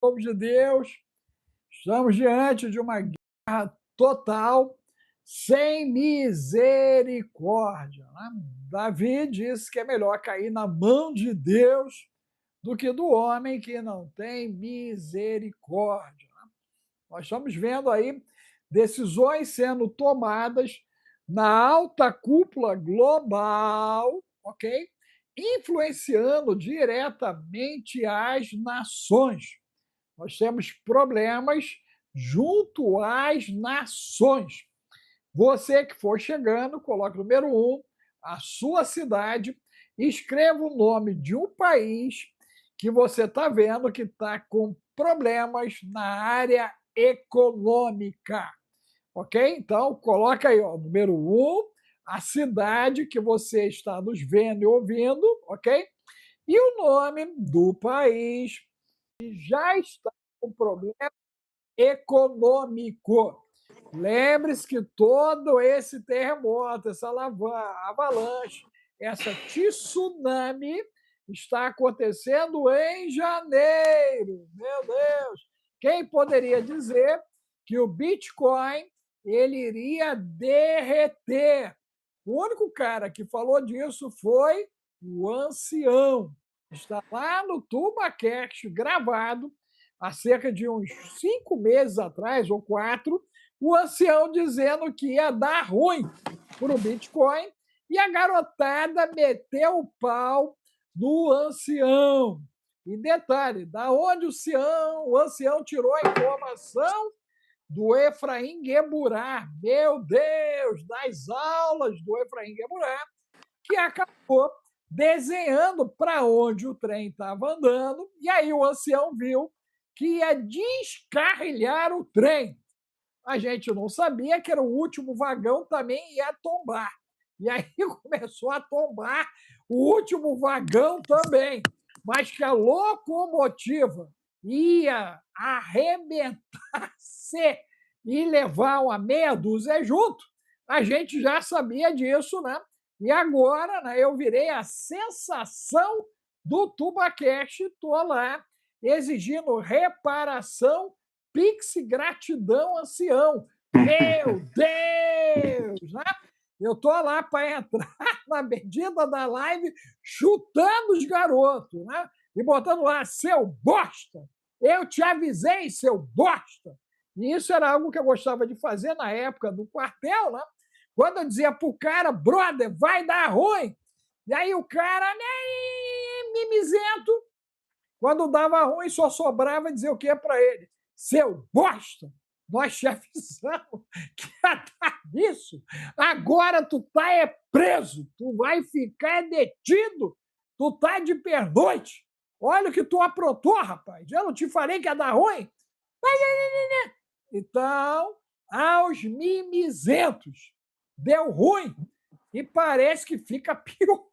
povo de Deus, estamos diante de uma guerra total, sem misericórdia, né? Davi disse que é melhor cair na mão de Deus do que do homem que não tem misericórdia. Nós estamos vendo aí decisões sendo tomadas na alta cúpula global, ok? Influenciando diretamente as nações. Nós temos problemas junto às nações. Você que for chegando, coloque o número 1, a sua cidade, escreva o nome de um país que você está vendo que está com problemas na área econômica, ok? Então, coloca aí, ó, número 1, a cidade que você está nos vendo e ouvindo, ok? E o nome do país que já está com problema econômico. Lembre-se que todo esse terremoto, essa avalanche, essa tsunami está acontecendo em janeiro. Meu Deus! Quem poderia dizer que o Bitcoin ele iria derreter? O único cara que falou disso foi o ancião. Está lá no TubaCast gravado há cerca de uns 5 meses atrás, ou 4, o ancião dizendo que ia dar ruim para o Bitcoin e a garotada meteu o pau no ancião. E detalhe, da onde o ancião tirou a informação do Efraim Gueburá, meu Deus, das aulas do Efraim Gueburá, que acabou desenhando para onde o trem estava andando, e aí o ancião viu que ia descarrilhar o trem. A gente não sabia que era o último vagão também ia tombar. E aí começou a tombar o último vagão também. Mas que a locomotiva ia arrebentar-se e levar uma meia dúzia junto, a gente já sabia disso, né? E agora, né, eu virei a sensação do TubaCast, estou lá exigindo reparação, Pix gratidão, ancião. Meu Deus! Né? Eu estou lá para entrar na medida da live chutando os garotos, né? E botando lá, seu bosta! Eu te avisei, seu bosta! E isso era algo que eu gostava de fazer na época do quartel, né? Quando eu dizia pro cara, brother, vai dar ruim. E aí o cara, nem mimizento, quando dava ruim, só sobrava dizer o que para ele? Seu bosta, nós te avisamos que ia dar isso. Agora tu tá preso, tu vai ficar detido, tu tá de pernoite. Olha o que tu aprontou, rapaz. Eu não te falei que ia dar ruim? Então, aos mimizentos, deu ruim e parece que fica pior.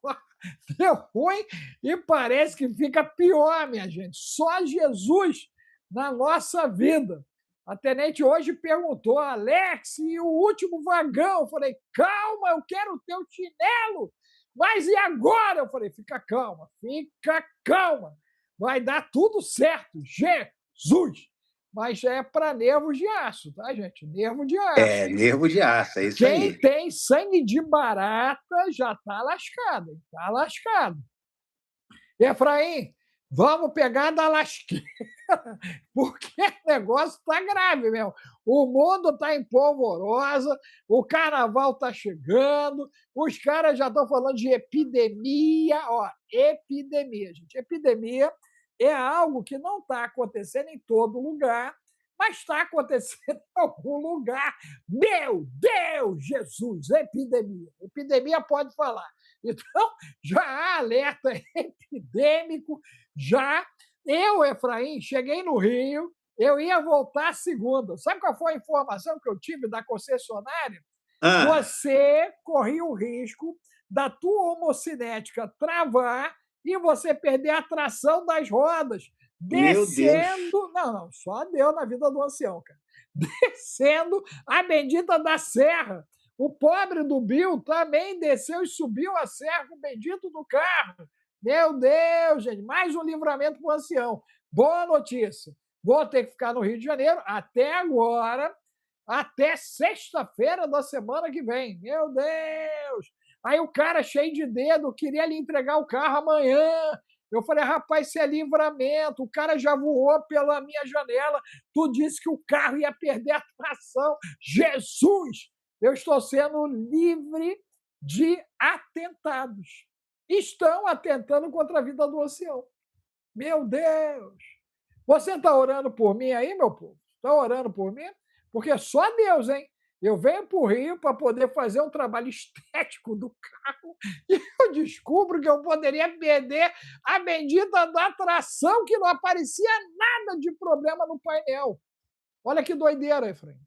Deu ruim e parece que fica pior, minha gente. Só Jesus na nossa vida. A tenente hoje perguntou, Alex, e o último vagão? Eu falei, calma, eu quero o teu chinelo. Mas e agora? Eu falei, fica calma. Vai dar tudo certo. Jesus! Mas é para nervos de aço, tá, gente? Nervo de aço. É, nervo de aço, é isso Quem aí. tem sangue de barata já está lascado, está lascado. Efraim, vamos pegar da lasqueira, porque o negócio está grave mesmo. O mundo está em polvorosa, o carnaval está chegando, os caras já estão falando de epidemia. Ó, epidemia, gente. Epidemia é algo que não está acontecendo em todo lugar, mas está acontecendo em algum lugar. Meu Deus, Jesus, epidemia. Epidemia pode falar. Então, já há alerta epidêmico, já. Eu, Efraim, cheguei no Rio, eu ia voltar segunda. Sabe qual foi a informação que eu tive da concessionária? Ah, Você corria o risco da tua homocinética travar e você perder a tração das rodas, meu Deus. descendo. Não, só deu na vida do ancião, cara. Descendo a bendita da serra. O pobre do Bill também desceu e subiu a serra com o bendito do carro. Meu Deus, gente, mais um livramento para o ancião. Boa notícia. vou ter que ficar no Rio de Janeiro até agora, até sexta-feira da semana que vem. Meu Deus! Aí o cara cheio de dedo, queria lhe entregar o carro amanhã. Eu falei, rapaz, isso é livramento. O cara já voou pela minha janela. Tu disse que o carro ia perder a tração. Jesus! Eu estou sendo livre de atentados. Estão atentando contra a vida do Oceano. Meu Deus! Você está orando por mim aí, meu povo? Está orando por mim? Porque só Deus, hein? Eu venho para o Rio para poder fazer um trabalho estético do carro e eu descubro que eu poderia perder a bendita da tração, que não aparecia nada de problema no painel. Olha que doideira, Efraim.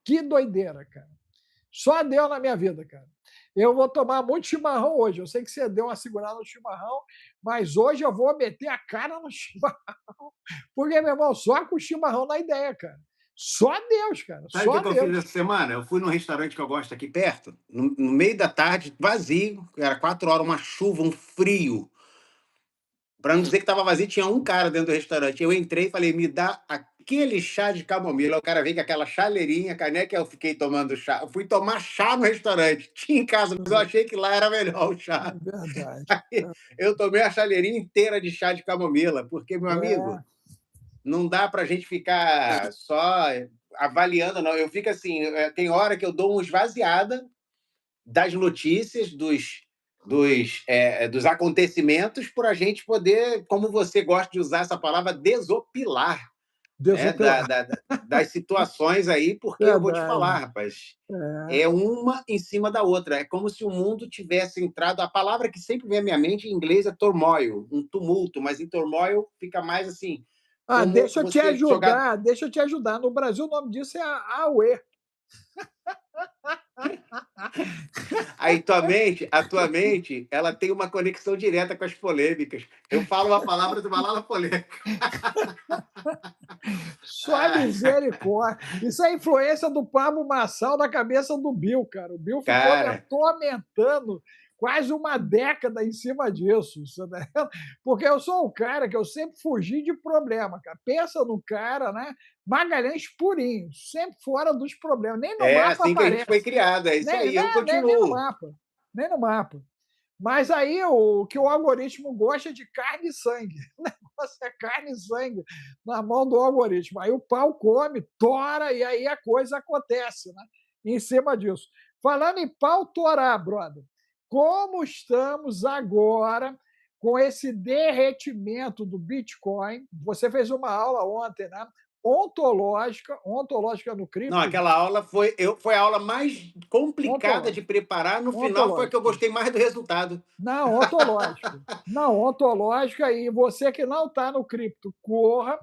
Que doideira, cara. Só Deus na minha vida, cara. Eu vou tomar muito chimarrão hoje. Eu sei que você deu uma segurada no chimarrão, mas hoje eu vou meter a cara no chimarrão. Porque, meu irmão, só com o chimarrão na ideia, cara. Só Deus, cara. Sabe o Só que eu Deus. fiz essa semana? Eu fui num restaurante que eu gosto aqui perto, no meio da tarde, vazio, era 4 horas, uma chuva, um frio. Para não dizer que estava vazio, tinha um cara dentro do restaurante. Eu entrei e falei, me dá aquele chá de camomila. O cara veio com aquela chaleirinha, caneca, eu fiquei tomando chá. Eu fui tomar chá no restaurante. Tinha em casa, mas eu achei que lá era melhor o chá. É verdade. Aí, eu tomei a chaleirinha inteira de chá de camomila, porque, meu amigo, não dá para a gente ficar só avaliando, não. Eu fico assim, tem hora que eu dou uma esvaziada das notícias, dos acontecimentos, para a gente poder, como você gosta de usar essa palavra, desopilar, né, das situações aí, porque eu vou te falar, rapaz, é uma em cima da outra. É como se o mundo tivesse entrado. A palavra que sempre vem à minha mente em inglês é turmoil, um tumulto, mas em turmoil fica mais assim. Deixa eu te ajudar, deixa eu te ajudar. No Brasil, o nome disso é AUE. Aí, a tua mente, ela tem uma conexão direta com as polêmicas. Eu falo uma palavra, tu fala uma polêmica. Só misericórdia. Isso é influência do Pablo Marçal na cabeça do Bill, cara. O Bill ficou me atormentando quase uma década em cima disso, né? Porque eu sou um cara que eu sempre fugi de problema, cara. Pensa no cara, né? Magalhães purinho, sempre fora dos problemas. Nem no mapa assim aparece. Que a gente foi criado, é isso aí, eu continuo. Nem no mapa, nem no mapa. Mas aí o que o algoritmo gosta é de carne e sangue. O negócio é carne e sangue na mão do algoritmo. Aí o pau come, tora, e aí a coisa acontece, né? Em cima disso. Falando em pau torar, brother, como estamos agora com esse derretimento do Bitcoin? Você fez uma aula ontem, né? Ontológica no cripto. Não, aquela aula foi a aula mais complicada de preparar. No final foi a que eu gostei mais do resultado. Não, ontológica. Não, ontológica. E você que não está no cripto, corra,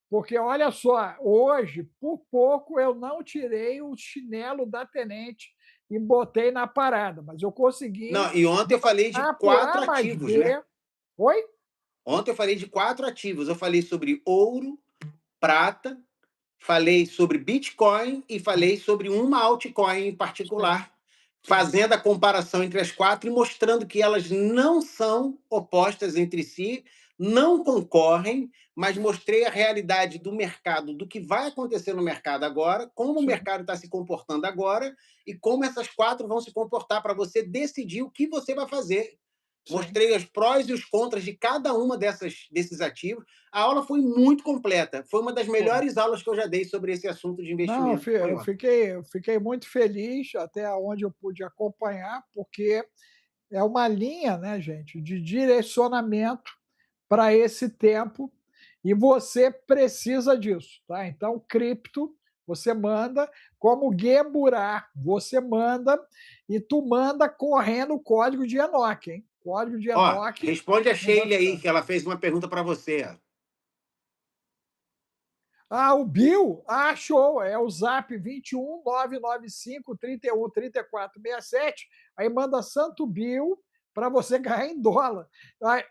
porque olha só, hoje, por pouco, eu não tirei o chinelo da tenente e botei na parada, mas eu consegui. Não, e ontem eu falei de 4 ativos, né? Oi? Ontem eu falei de 4 ativos. Eu falei sobre ouro, prata, falei sobre Bitcoin e falei sobre uma altcoin em particular, fazendo a comparação entre as 4 e mostrando que elas não são opostas entre si, não concorrem, mas mostrei a realidade do mercado, do que vai acontecer no mercado agora, como o mercado está se comportando agora e como essas 4 vão se comportar para você decidir o que você vai fazer. Mostrei os prós e os contras de cada uma desses ativos. A aula foi muito completa. Foi uma das melhores aulas que eu já dei sobre esse assunto de investimento. Não, eu fiquei muito feliz até onde eu pude acompanhar, porque é uma linha, né, gente, de direcionamento para esse tempo e você precisa disso, tá? Então, cripto, você manda, como Geburá, você manda e tu manda correndo o código de Enoch, hein? Código de Enoch. Responde a Sheila aí, que ela fez uma pergunta para você. O Bill? Show! É o Zap 21 995 31 34 67. Aí manda Santo Bill para você ganhar em dólar.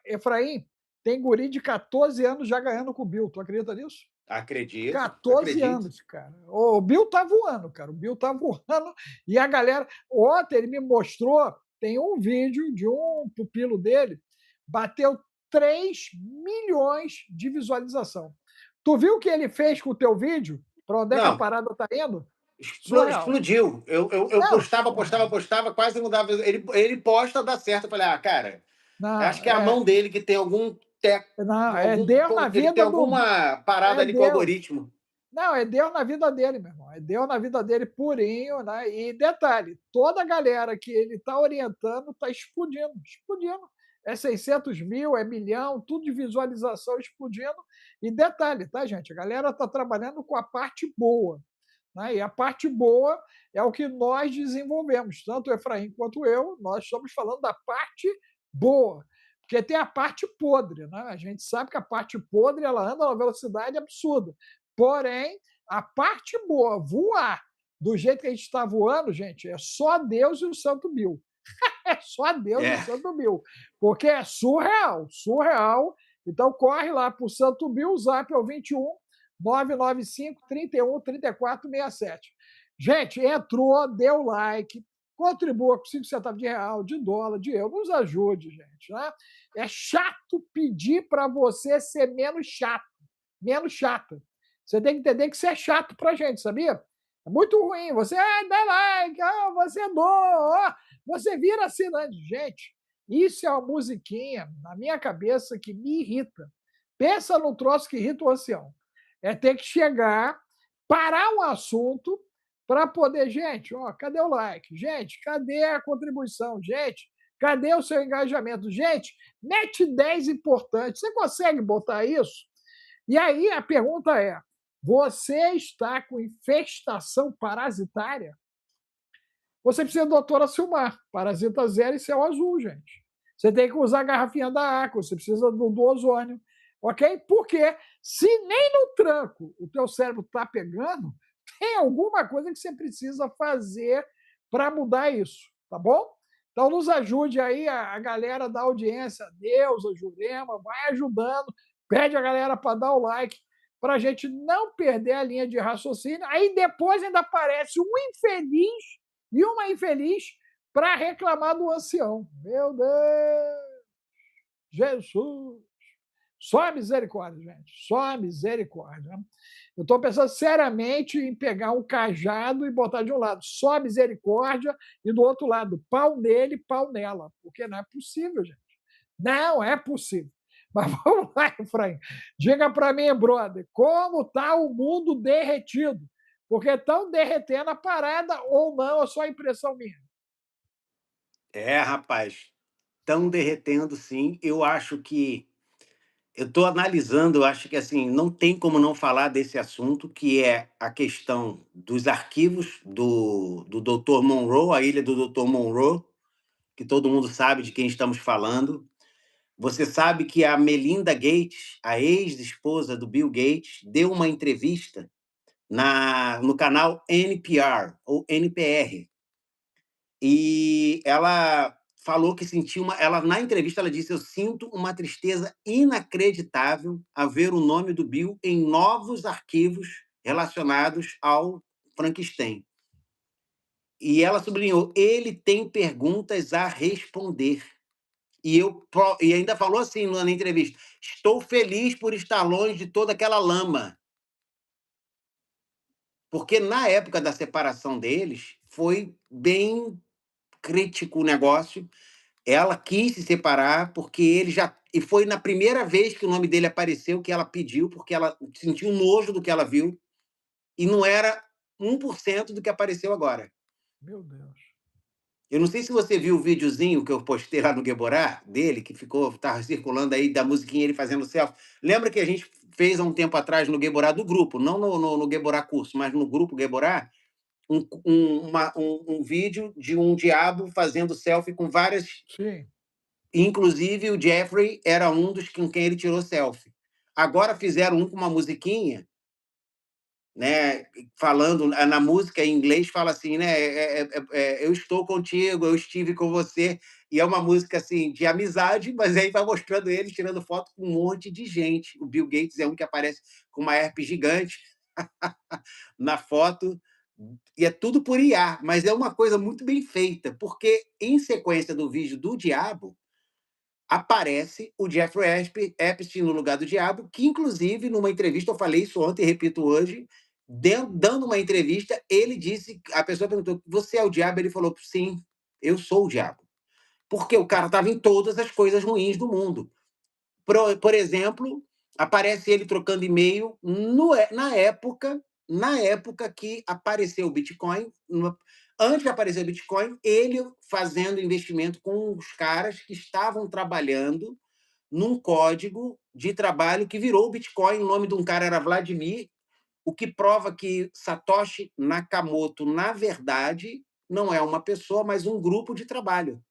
Efraim, tem guri de 14 anos já ganhando com o Bill. Tu acredita nisso? Acredito. 14 anos, cara. O Bill tá voando, cara. O Bill tá voando. E a galera. Ontem ele me mostrou, tem um vídeo de um pupilo dele, bateu 3 milhões de visualização. Tu viu o que ele fez com o teu vídeo? Para onde é que a Não, parada tá indo? Surreal. explodiu. Eu Não, postava, quase não dava. Ele posta, dá certo. Eu falei, cara, acho não, que é a mão dele que tem não, é Deus na ele tem vida do. alguma parada É ali com o Deus. algoritmo. Não, é Deus na vida dele, meu irmão. É Deus na vida dele purinho, né? E detalhe, toda a galera que ele está orientando está explodindo, explodindo. É 600 mil, é milhão, tudo de visualização explodindo. E detalhe, tá, gente? A galera está trabalhando com a parte boa. Né? E a parte boa é o que nós desenvolvemos, tanto o Efraim quanto eu, nós estamos falando da parte boa. Porque tem a parte podre, né? A gente sabe que a parte podre ela anda a uma velocidade absurda. Porém, a parte boa, voar do jeito que a gente está voando, gente, é só Deus e o Santo Mil. É só Deus e o É. Santo Mil. Porque é surreal, surreal. Então corre lá para o Santo Mil, o zap é o 21 995 31 34 67. Gente, entrou, deu like, contribua com 5 centavos de real, de dólar, de euro, nos ajude, gente. Né? É chato pedir para você ser menos chato, menos chata. Você tem que entender que isso é chato para gente, sabia? É muito ruim. Você dá like, você doa, você vira assinante. Gente, isso é uma musiquinha na minha cabeça que me irrita. Pensa num troço que irrita o ancião. É ter que chegar, parar um assunto para poder, gente, cadê o like? Gente, cadê a contribuição? Gente, cadê o seu engajamento? Gente, mete 10 importantes. Você consegue botar isso? E aí a pergunta é: você está com infestação parasitária? Você precisa da doutora Silmar, parasita zero e céu azul, gente. Você tem que usar a garrafinha da Aqua, você precisa do ozônio, ok? Porque se nem no tranco o teu cérebro está pegando, tem alguma coisa que você precisa fazer para mudar isso, tá bom? Então nos ajude aí a galera da audiência, Deus, a Jurema, vai ajudando, pede a galera para dar o like, para a gente não perder a linha de raciocínio. Aí depois ainda aparece um infeliz e uma infeliz para reclamar do ancião. Meu Deus! Jesus! Só a misericórdia, gente. Só a misericórdia. Eu estou pensando seriamente em pegar um cajado e botar de um lado só a misericórdia e do outro lado pau nele, pau nela. Porque não é possível, gente. Não é possível. Mas vamos lá, Efraim. Diga para mim, brother, como está o mundo derretido? Porque estão derretendo a parada ou não, é só impressão minha? Rapaz, estão derretendo sim. Eu acho que eu estou analisando, eu acho que assim, não tem como não falar desse assunto, que é a questão dos arquivos do Dr. Monroe, a ilha do Dr. Monroe, que todo mundo sabe de quem estamos falando. Você sabe que a Melinda Gates, a ex-esposa do Bill Gates, deu uma entrevista no canal NPR, ou NPR, e ela falou que sentiu na entrevista ela disse: eu sinto uma tristeza inacreditável a ver o nome do Bill em novos arquivos relacionados ao Frankenstein. E ela sublinhou: ele tem perguntas a responder. E ainda falou assim na entrevista: estou feliz por estar longe de toda aquela lama. Porque na época da separação deles foi bem crítico o negócio. Ela quis se separar porque ele já. E foi na primeira vez que o nome dele apareceu que ela pediu, porque ela sentiu nojo do que ela viu, e não era 1% do que apareceu agora. Meu Deus. Eu não sei se você viu o videozinho que eu postei lá no Gueborá, dele, que tava circulando aí, da musiquinha ele fazendo selfie. Lembra que a gente fez há um tempo atrás no Gueborá do grupo, não no Gueborá curso, mas no grupo Gueborá, um vídeo de um diabo fazendo selfie com várias. Sim. Inclusive, o Jeffrey era um dos com quem ele tirou selfie. Agora fizeram um com uma musiquinha, né? Falando na música em inglês, fala assim, né? Eu estou contigo, eu estive com você. E é uma música assim de amizade, mas aí vai mostrando ele tirando foto com um monte de gente. O Bill Gates é um que aparece com uma herpes gigante na foto. E é tudo por IA, mas é uma coisa muito bem feita, porque em sequência do vídeo do diabo, aparece o Jeffrey Epstein no lugar do diabo, que inclusive numa entrevista, eu falei isso ontem e repito hoje, dando uma entrevista, ele disse, a pessoa perguntou, você é o diabo? Ele falou, sim, eu sou o diabo. Porque o cara estava em todas as coisas ruins do mundo. Por exemplo, aparece ele trocando e-mail na época que apareceu o Bitcoin, antes de aparecer o Bitcoin, ele fazendo investimento com os caras que estavam trabalhando num código de trabalho que virou o Bitcoin. O nome de um cara era Vladimir, o que prova que Satoshi Nakamoto, na verdade, não é uma pessoa, mas um grupo de trabalho.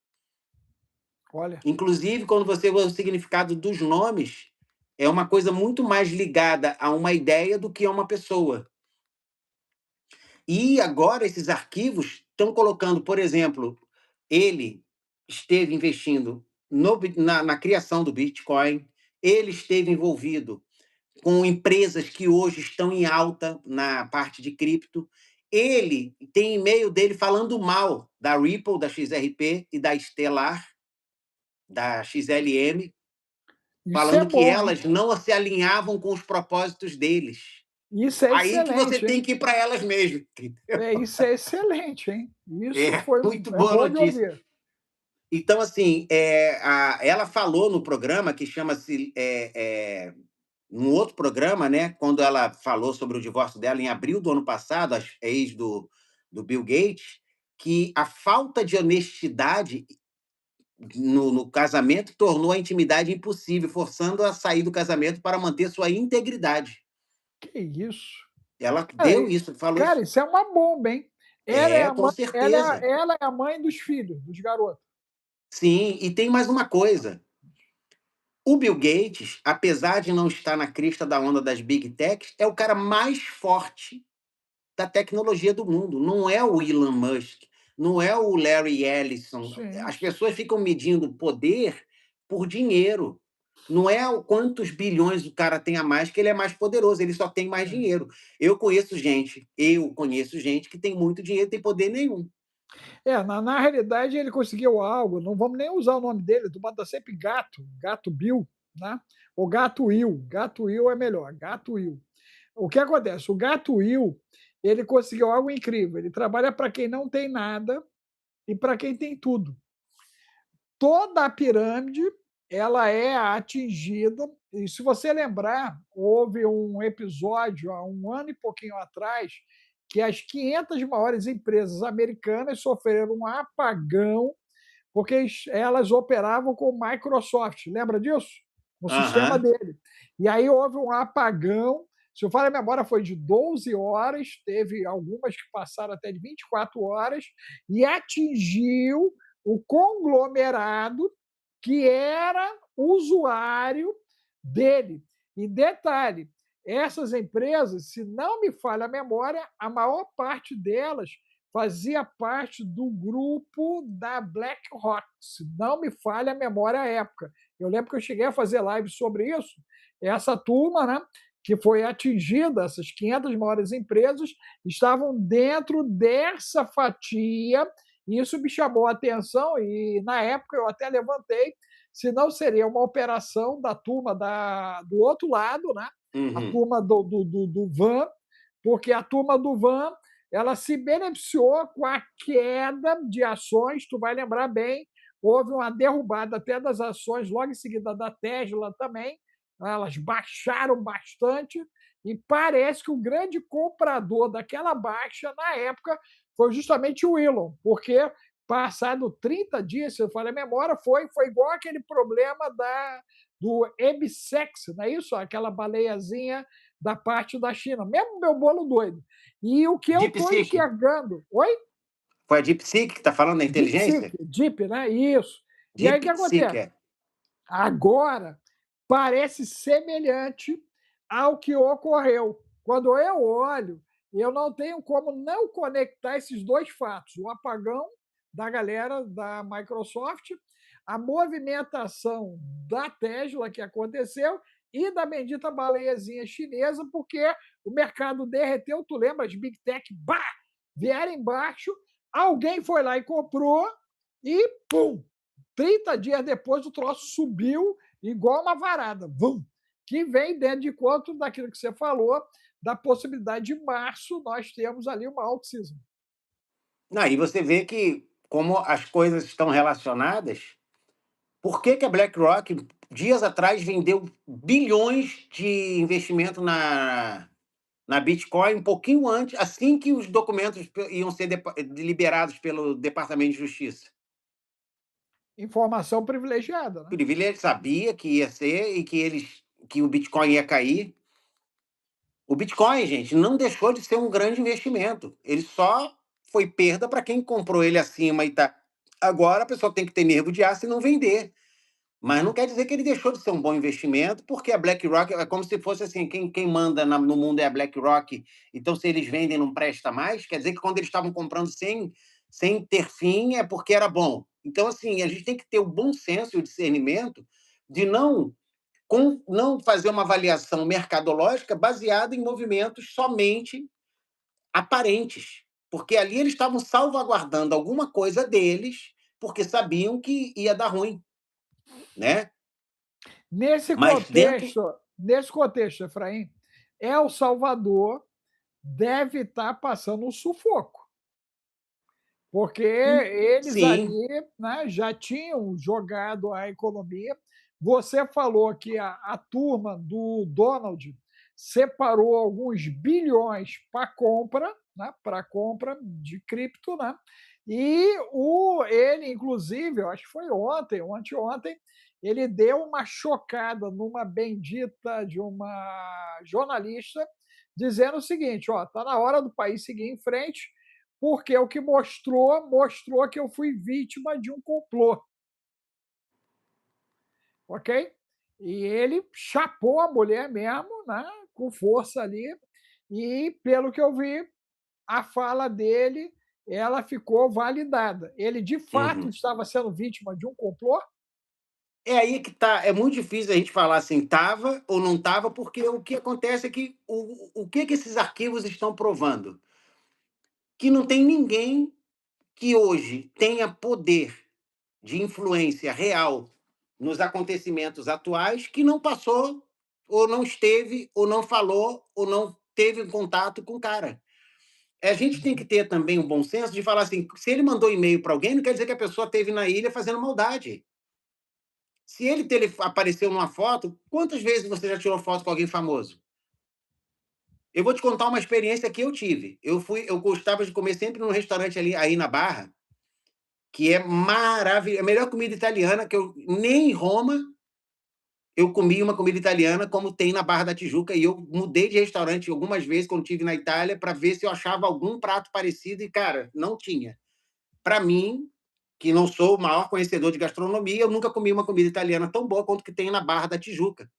Olha. Inclusive, quando você vê o significado dos nomes, é uma coisa muito mais ligada a uma ideia do que a uma pessoa. E agora esses arquivos estão colocando, por exemplo, ele esteve investindo na criação do Bitcoin, ele esteve envolvido com empresas que hoje estão em alta na parte de cripto. Ele tem e-mail dele falando mal da Ripple, da XRP e da Stellar, da XLM, Isso é falando que bom, hein? elas não se alinhavam com os propósitos deles. Isso é Aí que você excelente, tem hein? que ir para elas mesmo. Isso é excelente, hein? Isso É foi muito é boa bom de notícia. ouvir. Então, assim, ela falou no programa que chama-se. Num outro programa, né, quando ela falou sobre o divórcio dela em abril do ano passado, a ex do Bill Gates, que a falta de honestidade no casamento tornou a intimidade impossível, forçando a sair do casamento para manter sua integridade. Que isso? Ela Cara, deu isso, falou cara, isso. isso é uma bomba, hein? Ela é É, a com mãe, certeza. ela é a mãe dos filhos, dos garotos. Sim, e tem mais uma coisa. O Bill Gates, apesar de não estar na crista da onda das Big Techs, é o cara mais forte da tecnologia do mundo. Não é o Elon Musk, não é o Larry Ellison. Sim, As pessoas ficam medindo poder por dinheiro. Não é o quantos bilhões o cara tem a mais que ele é mais poderoso, ele só tem mais é. dinheiro. Eu conheço gente que tem muito dinheiro e tem poder nenhum. Na realidade, ele conseguiu algo, não vamos nem usar o nome dele, tu bota sempre Gato, Gato Bill, né? Ou Gato Will é melhor, Gato Will. O que acontece? O Gato Will, ele conseguiu algo incrível, ele trabalha para quem não tem nada e para quem tem tudo. Toda a pirâmide, ela é atingida, e se você lembrar, houve um episódio há um ano e pouquinho atrás, que as 500 maiores empresas americanas sofreram um apagão, porque elas operavam com o Microsoft, lembra disso? No sistema Aham. dele. E aí houve um apagão, se eu falar a memória, foi de 12 horas, teve algumas que passaram até de 24 horas, e atingiu o conglomerado que era usuário dele. E detalhe, essas empresas, se não me falha a memória, a maior parte delas fazia parte do grupo da BlackRock, se não me falha a memória à época. Eu lembro que eu cheguei a fazer live sobre isso. Essa turma, né, que foi atingida, essas 500 maiores empresas, estavam dentro dessa fatia, e isso me chamou a atenção, e na época eu até levantei, se não seria uma operação da turma do outro lado, né, a Uhum. turma do Van, porque a turma do Van ela se beneficiou com a queda de ações, tu vai lembrar bem, houve uma derrubada até das ações, logo em seguida da Tesla também, elas baixaram bastante, e parece que o grande comprador daquela baixa, na época, foi justamente o Elon, porque passado 30 dias, se eu falei a memória, foi igual aquele problema do Ebisex, não é isso? Aquela baleiazinha da parte da China, mesmo meu bolo doido. E o que eu estou DeepSeek. enxergando. Oi? Foi a DeepSeek que está falando da DeepSeek, inteligência? Deep, né? Isso. E aí o que DeepSeek, acontece? é. Agora parece semelhante ao que ocorreu. Quando eu olho, eu não tenho como não conectar esses dois fatos: o apagão da galera da Microsoft, a movimentação da Tesla que aconteceu e da bendita baleiazinha chinesa, porque o mercado derreteu, tu lembra, as Big Tech, bah, vieram embaixo, alguém foi lá e comprou e, pum, 30 dias depois o troço subiu igual uma varada. Vum! Que vem dentro de conta daquilo que você falou, da possibilidade de março nós temos ali uma alt-season. Não, e você vê que, como as coisas estão relacionadas, por que que a BlackRock, dias atrás, vendeu bilhões de investimento na Bitcoin, um pouquinho antes, assim que os documentos iam ser liberados pelo Departamento de Justiça? Informação privilegiada, né? Privilégio sabia que ia ser e que o Bitcoin ia cair. O Bitcoin, gente, não deixou de ser um grande investimento. Ele só foi perda para quem comprou ele acima e tá. Agora a pessoa tem que ter nervo de aço e não vender. Mas não quer dizer que ele deixou de ser um bom investimento, porque a BlackRock é como se fosse assim: quem manda no mundo é a BlackRock, então se eles vendem não presta mais, quer dizer que quando eles estavam comprando sem ter fim é porque era bom. Então, assim, a gente tem que ter o bom senso e o discernimento de não fazer uma avaliação mercadológica baseada em movimentos somente aparentes, porque ali eles estavam salvaguardando alguma coisa deles, porque sabiam que ia dar ruim, né? Nesse Mas dentro. contexto, nesse contexto, Efraim, El Salvador deve estar passando um sufoco, porque eles Sim. ali, né, já tinham jogado a economia. Você falou que a turma do Donald separou alguns bilhões para compra de cripto, né? E ele, inclusive, eu acho que foi ontem ou anteontem, ele deu uma chocada numa bendita de uma jornalista, dizendo o seguinte: ó, tá na hora do país seguir em frente, porque o que mostrou que eu fui vítima de um complô, ok? E ele chapou a mulher mesmo, né, com força ali, e pelo que eu vi, a fala dele, ela ficou validada. Ele de fato Uhum. estava sendo vítima de um complô? É aí que tá. É muito difícil a gente falar assim, tava ou não tava, porque o que acontece é que o que que esses arquivos estão provando? Que não tem ninguém que hoje tenha poder de influência real nos acontecimentos atuais que não passou, ou não esteve, ou não falou, ou não teve contato com o cara. A gente tem que ter também um bom senso de falar assim: se ele mandou e-mail para alguém, não quer dizer que a pessoa esteve na ilha fazendo maldade. Se apareceu numa foto, quantas vezes você já tirou foto com alguém famoso? Eu vou te contar uma experiência que eu tive. Eu gostava de comer sempre num restaurante ali aí na Barra, que é maravilhoso, a melhor comida italiana que eu nem em Roma eu comi uma comida italiana como tem na Barra da Tijuca, e eu mudei de restaurante algumas vezes quando estive na Itália para ver se eu achava algum prato parecido e, cara, não tinha. Para mim, que não sou o maior conhecedor de gastronomia, eu nunca comi uma comida italiana tão boa quanto que tem na Barra da Tijuca.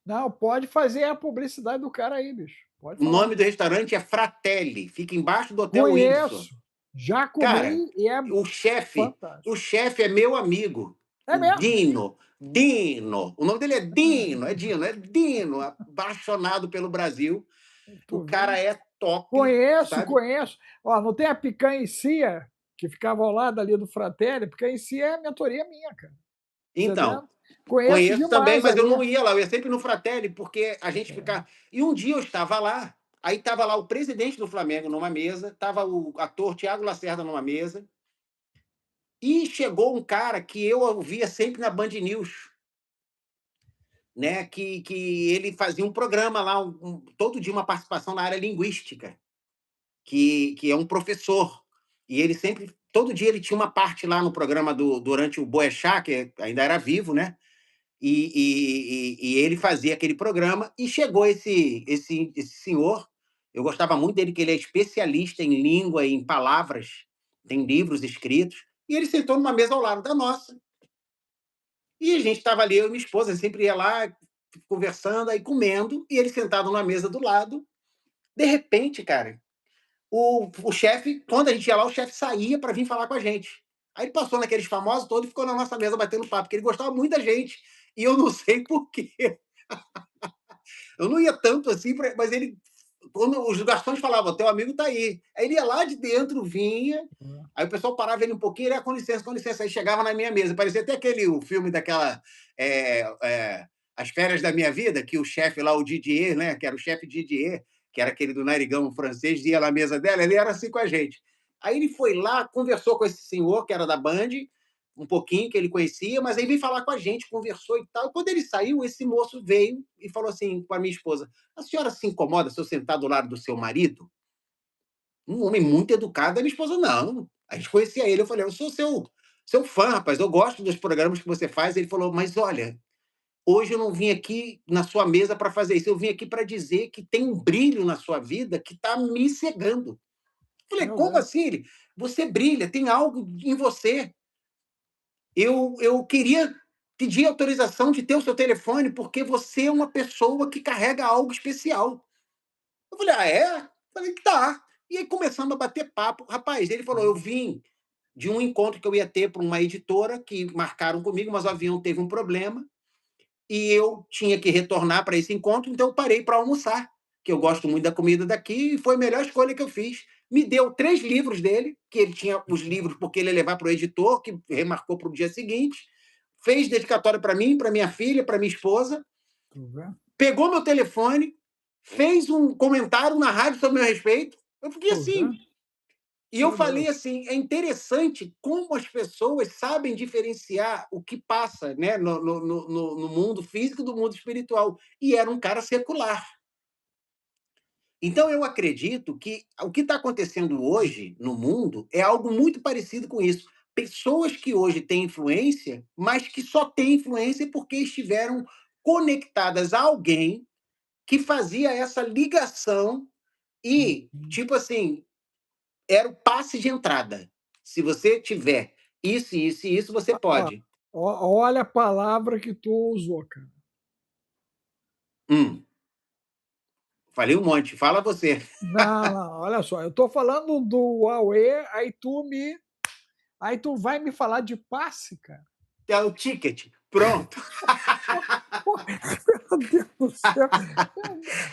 Não, pode fazer a publicidade do cara aí, bicho. Pode O falar. nome do restaurante é Fratelli, fica embaixo do Hotel Windsor. Conheço, já Cara, comi e é o chefe, o fantástico. chefe é meu amigo, É o mesmo? Dino. Dino, o nome dele é Dino, apaixonado pelo Brasil. O Tu vê? cara é top, Conheço, sabe? conheço. Ó, não tem a picanha em Cia, que ficava ao lado ali do Fratelli? Picanha em Cia é mentoria minha, cara. Você Então, entendeu? Conheço conheço também, demais mas eu ali. não ia lá, eu ia sempre no Fratelli, porque a gente ficava. E um dia eu estava lá, aí estava lá o presidente do Flamengo numa mesa, estava o ator Tiago Lacerda numa mesa, e chegou um cara que eu ouvia sempre na Band News, né? Que ele fazia um programa lá, todo dia uma participação na área linguística, que é um professor. E ele sempre, todo dia ele tinha uma parte lá no programa durante o Boechat, que ainda era vivo, né? E ele fazia aquele programa, e chegou esse senhor. Eu gostava muito dele, que ele é especialista em língua e em palavras, tem livros escritos, e ele sentou numa mesa ao lado da nossa. E a gente estava ali, eu e minha esposa, sempre ia lá conversando, aí comendo, e ele sentado numa mesa do lado. De repente, cara, o chefe, quando a gente ia lá, o chefe saía para vir falar com a gente. Aí ele passou naqueles famosos todos e ficou na nossa mesa batendo papo, porque ele gostava muito da gente. E eu não sei por quê. Eu não ia tanto assim, mas ele quando os garçons falavam, teu amigo tá aí. Aí ele ia lá de dentro, vinha, É. aí o pessoal parava ele um pouquinho, ele ia, com licença, com licença. Aí chegava na minha mesa. Parecia até o filme daquela. é, é, As Férias da Minha Vida, que o chefe lá, o Didier, né, que era o chefe Didier, que era aquele do narigão francês, ia na mesa dela, ele era assim com a gente. Aí ele foi lá, conversou com esse senhor, que era da Band, um pouquinho, que ele conhecia, mas aí veio falar com a gente, conversou e tal. E quando ele saiu, esse moço veio e falou assim com a minha esposa: a senhora se incomoda se eu sentar do lado do seu marido? Um homem muito educado. A minha esposa, não. A gente conhecia ele. Eu falei, eu sou seu fã, rapaz, eu gosto dos programas que você faz. Ele falou, mas olha, hoje eu não vim aqui na sua mesa para fazer isso, eu vim aqui para dizer que tem um brilho na sua vida que está me cegando. Eu falei, Meu como Deus. assim? Ele, você brilha, tem algo em você. Eu queria pedir autorização de ter o seu telefone, porque você é uma pessoa que carrega algo especial. Eu falei, ah, é? Eu falei, tá. E aí começamos a bater papo. Rapaz, ele falou, eu vim de um encontro que eu ia ter para uma editora, que marcaram comigo, mas o avião teve um problema, e eu tinha que retornar para esse encontro, então eu parei para almoçar, que eu gosto muito da comida daqui, e foi a melhor escolha que eu fiz. Me deu 3 livros dele, que ele tinha os livros porque ele ia levar para o editor, que remarcou para o dia seguinte, fez dedicatória para mim, para minha filha, para minha esposa, Tu vê? pegou meu telefone, fez um comentário na rádio sobre o meu respeito. Eu fiquei Tu vê? assim. E eu Meu falei Deus. assim: é interessante como as pessoas sabem diferenciar o que passa, né, no mundo físico do mundo espiritual. E era um cara secular. Então, eu acredito que o que está acontecendo hoje no mundo é algo muito parecido com isso. Pessoas que hoje têm influência, mas que só têm influência porque estiveram conectadas a alguém que fazia essa ligação e, Uhum. tipo assim, era o passe de entrada. Se você tiver isso, isso e isso, você Ó, pode. olha a palavra que tu usou, cara. Hum, falei um monte, fala você. Não, não, olha só, eu estou falando do Huawei, aí tu vai me falar de passe, cara. É o ticket. Pronto. Pô, pô, meu Deus do céu.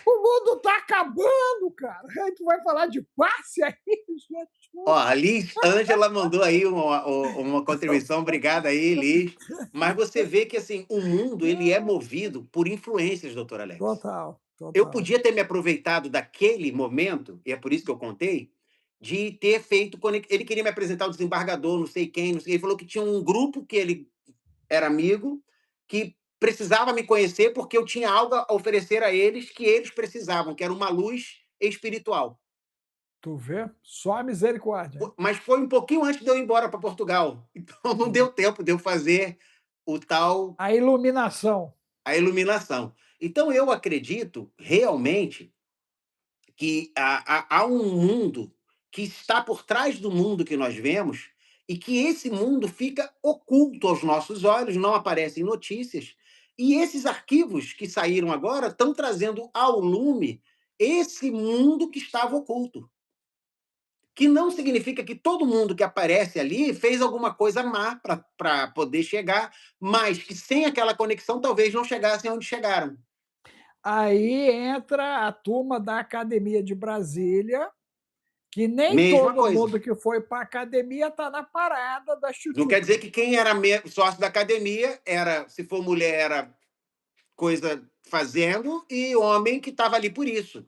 O mundo tá acabando, cara. Aí tu vai falar de passe aí, gente. Ó, a Liz Ângela mandou aí uma contribuição, obrigada aí, Liz. Mas você vê que assim, o mundo ele é movido por influências, doutor Alex. Total, Eu total. podia ter me aproveitado daquele momento, e é por isso que eu contei, de ter feito. Ele queria me apresentar o desembargador, não sei quem, não sei, ele falou que tinha um grupo que ele era amigo, que precisava me conhecer porque eu tinha algo a oferecer a eles que eles precisavam, que era uma luz espiritual. Tu vê? Só a misericórdia, hein? Mas foi um pouquinho antes de eu ir embora para Portugal. Então não deu tempo de eu fazer o tal A iluminação. a iluminação. Então eu acredito realmente que há um mundo que está por trás do mundo que nós vemos e que esse mundo fica oculto aos nossos olhos, não aparecem notícias. E esses arquivos que saíram agora estão trazendo ao lume esse mundo que estava oculto. Que não significa que todo mundo que aparece ali fez alguma coisa má para poder chegar, mas que sem aquela conexão talvez não chegassem onde chegaram. Aí entra a turma da Academia de Brasília, que nem Mesma todo coisa. mundo que foi para a academia está na parada das Não quer tchutchucas. dizer que quem era sócio da academia era, se for mulher, era coisa fazendo, e homem que estava ali por isso,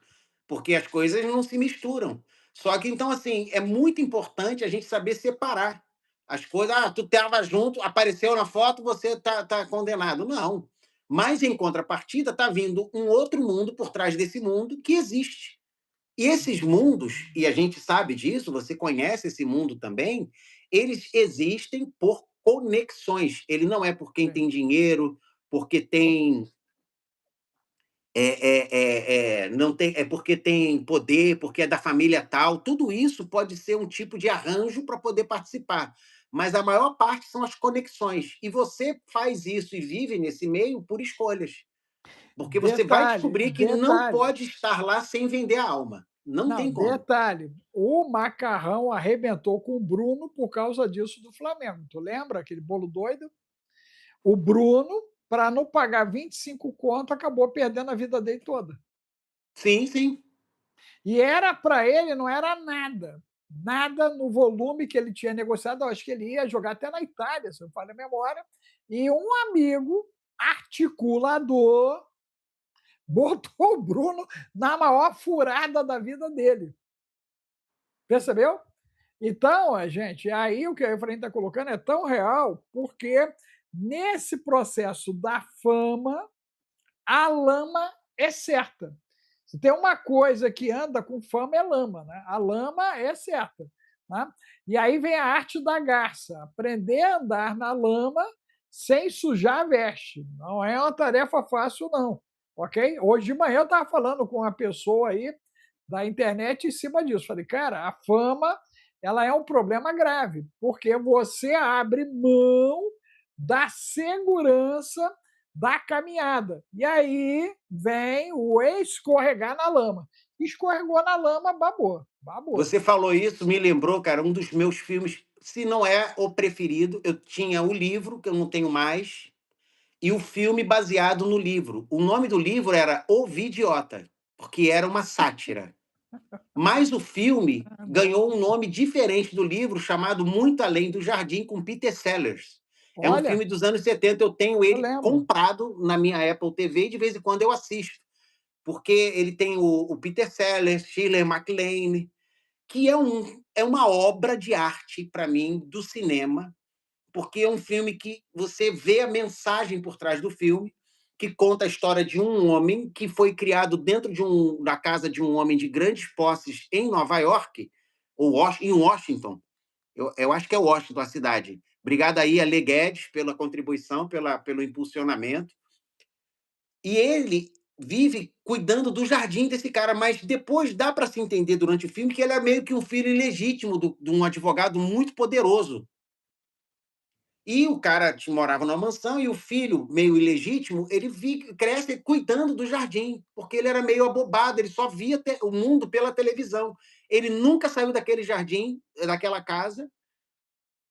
porque as coisas não se misturam. Só que, então, assim, é muito importante a gente saber separar as coisas. Ah, tu estava junto, apareceu na foto, você tá condenado. Não. Mas, em contrapartida, está vindo um outro mundo por trás desse mundo que existe. E esses mundos, e a gente sabe disso, você conhece esse mundo também, eles existem por conexões. Ele não é por quem Sim. tem dinheiro, porque tem. Não tem, é porque tem poder, porque é da família tal. Tudo isso pode ser um tipo de arranjo para poder participar. Mas a maior parte são as conexões. E você faz isso e vive nesse meio por escolhas. Porque você vai Detalhe, descobrir que não detalhe. pode estar lá sem vender a alma. Não Não, tem como. detalhe. O Macarrão arrebentou com o Bruno por causa disso do Flamengo. Tu lembra aquele bolo doido? O Bruno, para não pagar 25 conto, acabou perdendo a vida dele toda. Sim, sim. E era para ele, não era nada. Nada no volume que ele tinha negociado, eu acho que ele ia jogar até na Itália, se eu falho a memória, e um amigo articulador botou o Bruno na maior furada da vida dele. Percebeu? Então, gente, aí o que a Efraim está colocando é tão real, porque nesse processo da fama, a lama é certa. Se tem uma coisa que anda com fama, é lama, né? A lama é certa. Né? E aí vem a arte da garça, aprender a andar na lama sem sujar a veste. Não é uma tarefa fácil, não. Ok? Hoje de manhã eu estava falando com uma pessoa aí da internet em cima disso. Falei, cara, a fama ela é um problema grave, porque você abre mão da segurança da caminhada. E aí vem o escorregar na lama. Escorregou na lama, babou. Babou. Você falou isso, me lembrou, cara, um dos meus filmes, se não é o preferido, eu tinha o livro, que eu não tenho mais, e o filme baseado no livro. O nome do livro era O Vidiota, porque era uma sátira. Mas o filme Ah, ganhou um nossa. nome diferente do livro, chamado Muito Além do Jardim, com Peter Sellers. É um Olha, filme dos anos 70, eu tenho eu ele lembro. comprado na minha Apple TV e de vez em quando eu assisto. Porque ele tem o Peter Sellers, Shirley MacLaine, que é uma obra de arte, para mim, do cinema, porque é um filme que você vê a mensagem por trás do filme, que conta a história de um homem que foi criado dentro da casa de um homem de grandes posses em Nova York, ou em Washington. Eu acho que é Washington a cidade. Obrigado aí a Lê Guedes pela contribuição, pelo impulsionamento. E ele vive cuidando do jardim desse cara, mas depois dá para se entender durante o filme que ele é meio que um filho ilegítimo de um advogado muito poderoso. E o cara morava numa mansão e o filho, meio ilegítimo, ele cresce cuidando do jardim, porque ele era meio abobado, ele só via o mundo pela televisão. Ele nunca saiu daquele jardim, daquela casa,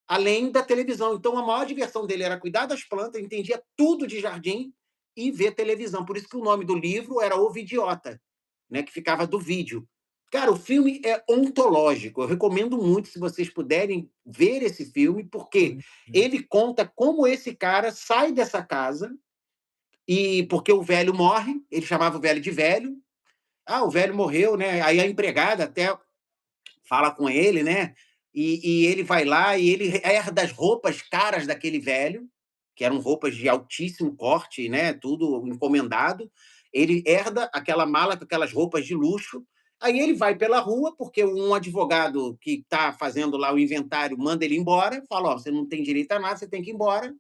além da televisão. Então, a maior diversão dele era cuidar das plantas, entendia tudo de jardim e ver televisão. Por isso que o nome do livro era O Vidiota, né, que ficava do vídeo. Cara, o filme é ontológico. Eu recomendo muito, se vocês puderem ver esse filme, porque ele conta como esse cara sai dessa casa e porque o velho morre, ele chamava o velho de velho. Ah, o velho morreu, né? Aí a empregada até fala com ele, né? E ele vai lá e ele herda as roupas caras daquele velho, que eram roupas de altíssimo corte, né? Tudo encomendado. Ele herda aquela mala com aquelas roupas de luxo. Aí ele vai pela rua, porque um advogado que está fazendo lá o inventário manda ele embora, fala: Ó, você não tem direito a nada, você tem que ir embora.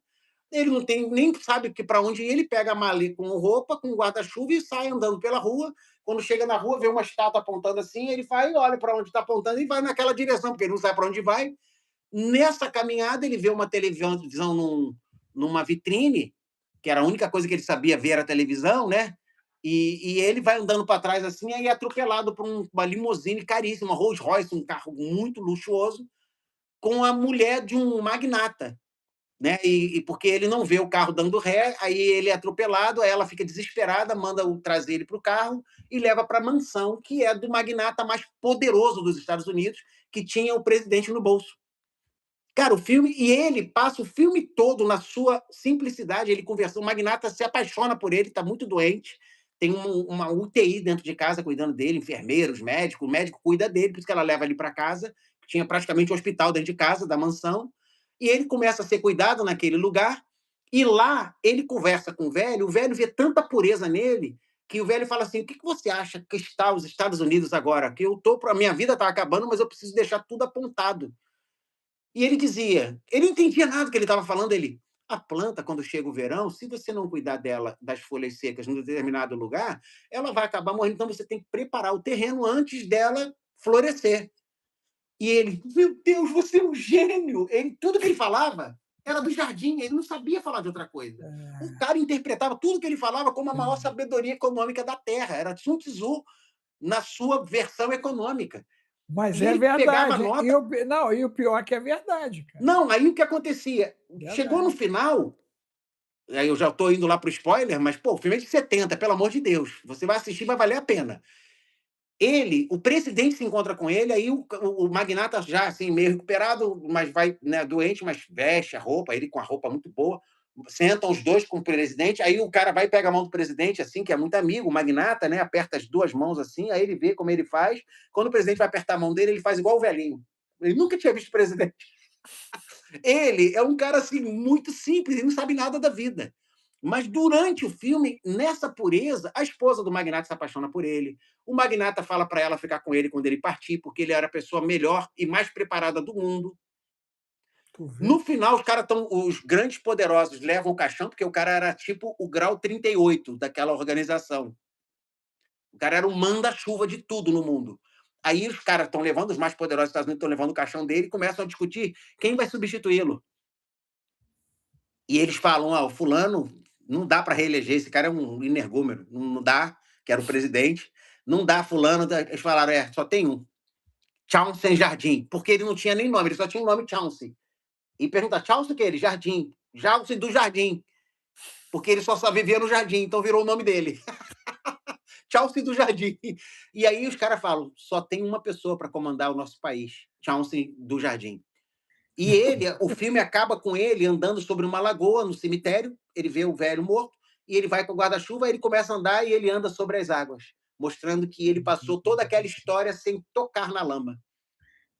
Ele não tem, nem sabe que para onde ir, ele pega a mala com roupa, com guarda-chuva e sai andando pela rua. Quando chega na rua, vê uma estátua apontando assim, ele vai e olha para onde está apontando e vai naquela direção, porque ele não sabe para onde vai. Nessa caminhada, ele vê uma televisão numa vitrine, que era a única coisa que ele sabia ver era a televisão, né? E ele vai andando para trás assim, aí é atropelado por uma limusine caríssima, uma Rolls Royce, um carro muito luxuoso, com a mulher de um magnata, né? E porque ele não vê o carro dando ré, aí ele é atropelado, aí ela fica desesperada, manda trazer ele para o carro e leva para a mansão, que é do magnata mais poderoso dos Estados Unidos, que tinha o presidente no bolso. Cara, o filme, e ele passa o filme todo na sua simplicidade, ele conversando, o magnata se apaixona por ele, está muito doente, tem uma UTI dentro de casa cuidando dele, enfermeiros, médicos, o médico cuida dele, por isso que ela leva ele para casa, tinha praticamente um hospital dentro de casa, da mansão, e ele começa a ser cuidado naquele lugar, e lá ele conversa com o velho vê tanta pureza nele, que o velho fala assim, o que você acha que está os Estados Unidos agora? Que eu tô, a minha vida está acabando, mas eu preciso deixar tudo apontado. E ele dizia, ele não entendia nada do que ele estava falando, ele, a planta, quando chega o verão, se você não cuidar dela, das folhas secas, num determinado lugar, ela vai acabar morrendo, então você tem que preparar o terreno antes dela florescer. E ele, meu Deus, você é um gênio! Tudo que ele falava era do jardim, ele não sabia falar de outra coisa. O cara interpretava tudo que ele falava como a maior sabedoria econômica da Terra, era Sun Tzu na sua versão econômica. Mas E é ele pegava verdade. nota. Não, e o pior é que é verdade, cara. Não, aí o que acontecia? Chegou no Verdade. final, aí eu já estou indo lá para o spoiler, mas, pô, o filme é de 70, pelo amor de Deus. Você vai assistir, vai valer a pena. o presidente se encontra com ele, aí o magnata já assim, meio recuperado, mas vai, né, doente, mas veste a roupa, ele com a roupa muito boa, sentam os dois com o presidente, aí o cara vai pegar a mão do presidente, assim, que é muito amigo, o magnata, né, aperta as duas mãos assim, aí ele vê como ele faz, quando o presidente vai apertar a mão dele, ele faz igual o velhinho. Ele nunca tinha visto o presidente. Ele é um cara assim muito simples, ele não sabe nada da vida. Mas durante o filme, nessa pureza, a esposa do magnata se apaixona por ele. O magnata fala para ela ficar com ele quando ele partir, porque ele era a pessoa melhor e mais preparada do mundo. Tu vê? No final, os grandes poderosos levam o caixão, porque o cara era tipo o grau 38 daquela organização. O cara era o manda-chuva de tudo no mundo. Aí os caras estão levando, os mais poderosos dos Estados Unidos estão levando o caixão dele e começam a discutir quem vai substituí-lo. E eles falam: o fulano não dá para reeleger, esse cara é um energúmeno, não dá, que era o presidente, não dá fulano. Eles falaram: só tem um, Chauncey Jardim, porque ele não tinha nem nome, ele só tinha o nome Chauncey. E pergunta: Chauncey o que ele? Jardim. Chauncey do Jardim, porque ele só vivia no Jardim, então virou o nome dele. Chauncey do Jardim. E aí os caras falam: só tem uma pessoa para comandar o nosso país, Chauncey do Jardim. E o filme acaba com ele andando sobre uma lagoa no cemitério, ele vê o velho morto, e ele vai com o guarda-chuva, ele começa a andar e ele anda sobre as águas, mostrando que ele passou toda aquela história sem tocar na lama. Cara,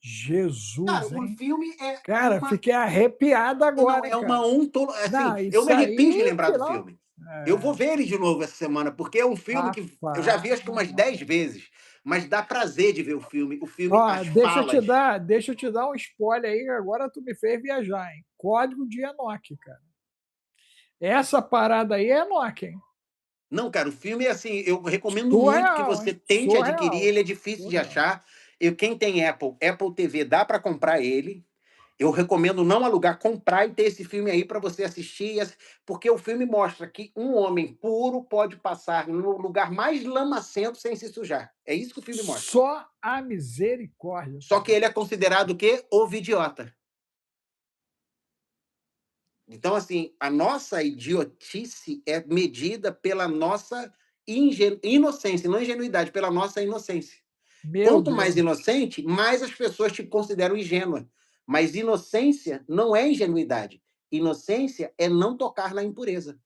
Jesus, o hein? filme é Cara, uma. fiquei arrepiado Não, agora, hein, é uma cara? assim, Não, eu me isso arrepio de aí lembrar que do não. filme. Eu vou É, ver ele de novo essa semana, porque é um filme que eu já rapaz. vi acho que umas 10 vezes, mas dá prazer de ver o filme. O filme, Ó, as falas. deixa eu te dar um spoiler aí, agora tu me fez viajar, hein? Código de Enoch, cara. Essa parada aí é Enoch, hein? Não, cara, o filme é assim, eu recomendo muito que Surreal, você hein? tente adquirir, Surreal. ele é difícil de Surreal. achar. Quem tem Apple TV dá para comprar ele. Eu recomendo não alugar, comprar e ter esse filme aí para você assistir, porque o filme mostra que um homem puro pode passar no lugar mais lamacento sem se sujar. É isso que o filme mostra. Só a misericórdia, Só que cara. ele é considerado o quê? O idiota. Então, assim, a nossa idiotice é medida pela nossa inocência, não ingenuidade, pela nossa inocência. Meu Quanto mais Deus. inocente, mais as pessoas te consideram ingênua. Mas inocência não é ingenuidade. Inocência é não tocar na impureza.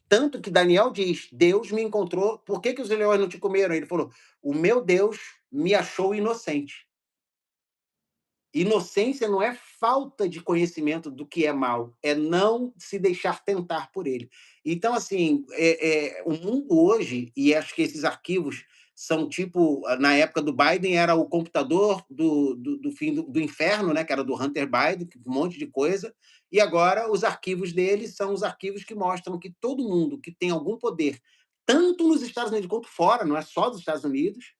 Tanto que Daniel diz: Deus me encontrou, por que os leões não te comeram? Ele falou: o meu Deus me achou inocente. Inocência não é falta de conhecimento do que é mal, é não se deixar tentar por ele. Então, assim, o mundo hoje, e acho que esses arquivos são tipo, na época do Biden, era o computador do fim do inferno, né, que era do Hunter Biden, um monte de coisa, e agora os arquivos dele são os arquivos que mostram que todo mundo que tem algum poder, tanto nos Estados Unidos quanto fora, não é só dos Estados Unidos,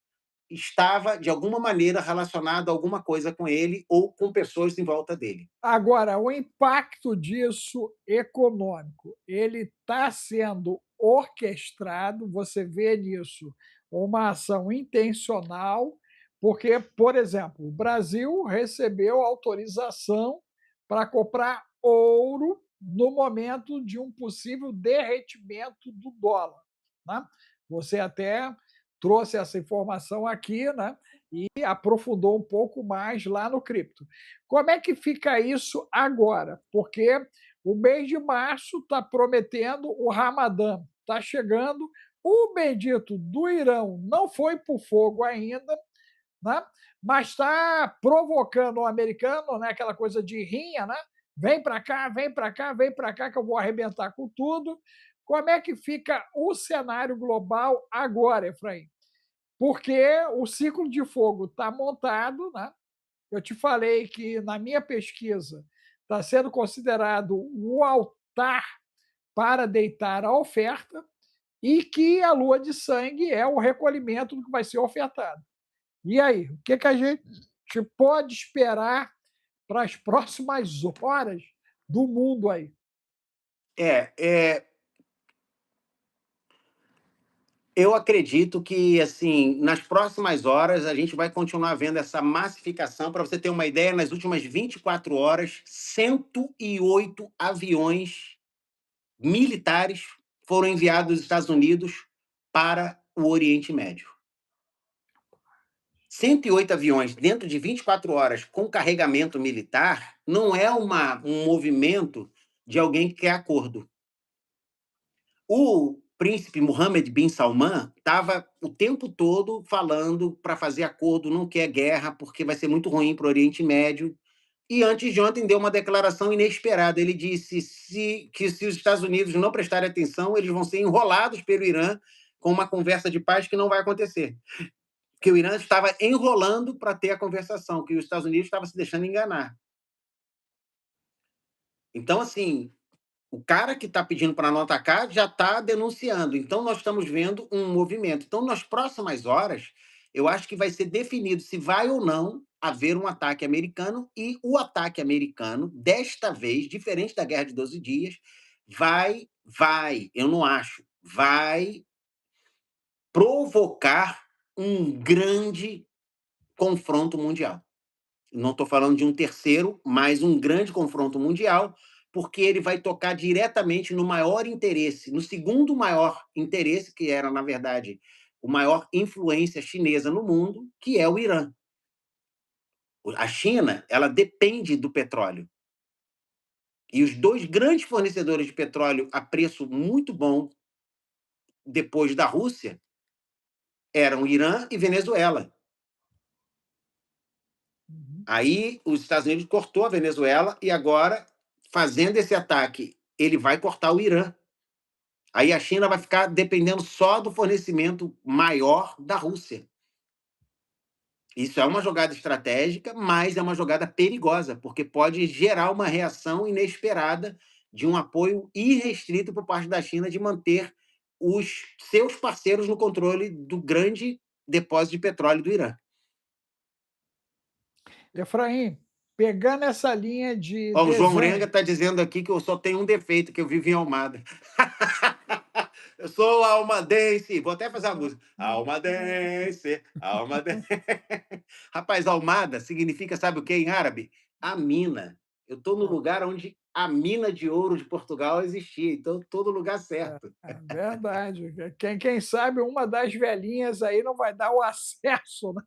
estava, de alguma maneira, relacionado a alguma coisa com ele ou com pessoas em volta dele. Agora, o impacto disso econômico, ele está sendo orquestrado, você vê nisso uma ação intencional, porque, por exemplo, o Brasil recebeu autorização para comprar ouro no momento de um possível derretimento do dólar, né? Você até trouxe essa informação aqui, né? E aprofundou um pouco mais lá no cripto. Como é que fica isso agora? Porque o mês de março está prometendo o Ramadã, está chegando. O bendito do Irão não foi para o fogo ainda, né? Mas está provocando o americano, né? Aquela coisa de rinha, né? Vem para cá, vem para cá, vem para cá, que eu vou arrebentar com tudo. Como é que fica o cenário global agora, Efraim? Porque o ciclo de fogo está montado, né? Eu te falei que na minha pesquisa está sendo considerado o altar para deitar a oferta e que a lua de sangue é o recolhimento do que vai ser ofertado. E aí, o que a gente pode esperar para as próximas horas do mundo aí? É, é, eu acredito que, assim, nas próximas horas, a gente vai continuar vendo essa massificação. Para você ter uma ideia, nas últimas 24 horas, 108 aviões militares foram enviados dos Estados Unidos para o Oriente Médio. 108 aviões dentro de 24 horas com carregamento militar não é um movimento de alguém que quer acordo. O príncipe Mohammed bin Salman estava o tempo todo falando para fazer acordo, não quer guerra, porque vai ser muito ruim para o Oriente Médio. E antes de ontem deu uma declaração inesperada. Ele disse que se os Estados Unidos não prestarem atenção, eles vão ser enrolados pelo Irã com uma conversa de paz que não vai acontecer. Que o Irã estava enrolando para ter a conversação, que os Estados Unidos estavam se deixando enganar. Então, assim, o cara que está pedindo para não atacar já está denunciando. Então, nós estamos vendo um movimento. Então, nas próximas horas, eu acho que vai ser definido se vai ou não haver um ataque americano. E o ataque americano, desta vez, diferente da Guerra de 12 Dias, eu não acho, vai provocar um grande confronto mundial. Não estou falando de um terceiro, mas um grande confronto mundial, porque ele vai tocar diretamente no maior interesse, no segundo maior interesse, que era, na verdade, o maior influência chinesa no mundo, que é o Irã. A China, ela depende do petróleo. E os dois grandes fornecedores de petróleo a preço muito bom, depois da Rússia, eram Irã e Venezuela. Aí os Estados Unidos cortou a Venezuela e agora, fazendo esse ataque, ele vai cortar o Irã. Aí a China vai ficar dependendo só do fornecimento maior da Rússia. Isso é uma jogada estratégica, mas é uma jogada perigosa, porque pode gerar uma reação inesperada de um apoio irrestrito por parte da China de manter os seus parceiros no controle do grande depósito de petróleo do Irã. Efraim, pegando essa linha de Ó, o João Morenga desenho. está dizendo aqui que eu só tenho um defeito, que eu vivo em Almada. Eu sou almadense. Vou até fazer a música. Almadense, almadense. Rapaz, Almada significa, sabe o que em árabe? A mina. Eu estou no lugar onde a mina de ouro de Portugal existia, então estou no lugar certo. É verdade. Quem sabe uma das velhinhas aí não vai dar o acesso, né?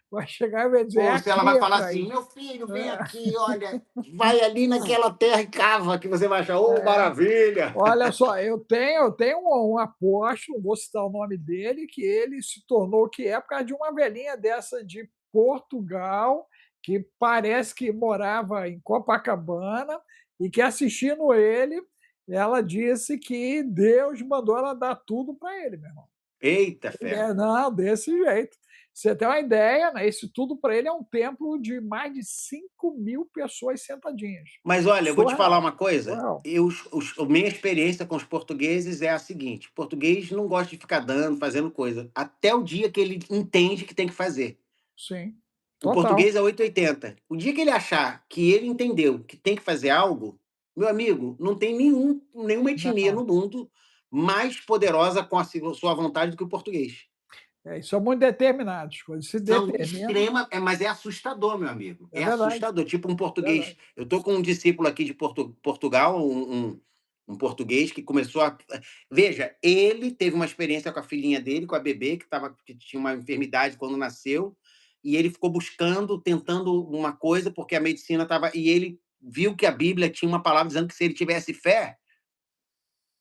Vai chegar e vai dizer: é Ou se ela aqui, vai falar assim, Efraim. meu filho, vem aqui, olha, vai ali naquela terra e cava, que você vai achar, oh, maravilha! Olha só, eu tenho um apóstolo, vou citar o nome dele, que ele se tornou o que é por causa de uma velhinha dessa de Portugal, que parece que morava em Copacabana, e que assistindo ele, ela disse que Deus mandou ela dar tudo para ele, meu irmão. Eita ferro! Não, desse jeito. Você tem uma ideia, né? Esse tudo para ele é um templo de mais de 5.000 pessoas sentadinhas. Mas olha, eu vou te falar Surreal, uma coisa. surreal. A minha experiência com os portugueses é a seguinte: o português não gosta de ficar dando, fazendo coisa, até o dia que ele entende que tem que fazer. Sim, O total. português é 880. O dia que ele achar que ele entendeu que tem que fazer algo, meu amigo, não tem nenhuma etnia Não, no mundo mais poderosa com a sua vontade do que o português. eles são muito determinados, coisas se São determinam, extrema, mas é assustador, meu amigo. é É verdade, assustador. Tipo um é português. verdade. Eu estou com um discípulo aqui de Portugal, um português que começou a. Veja, ele teve uma experiência com a filhinha dele, com a bebê, que tinha uma enfermidade quando nasceu, e ele ficou buscando, tentando uma coisa, porque a medicina estava. E ele viu que a Bíblia tinha uma palavra dizendo que se ele tivesse fé,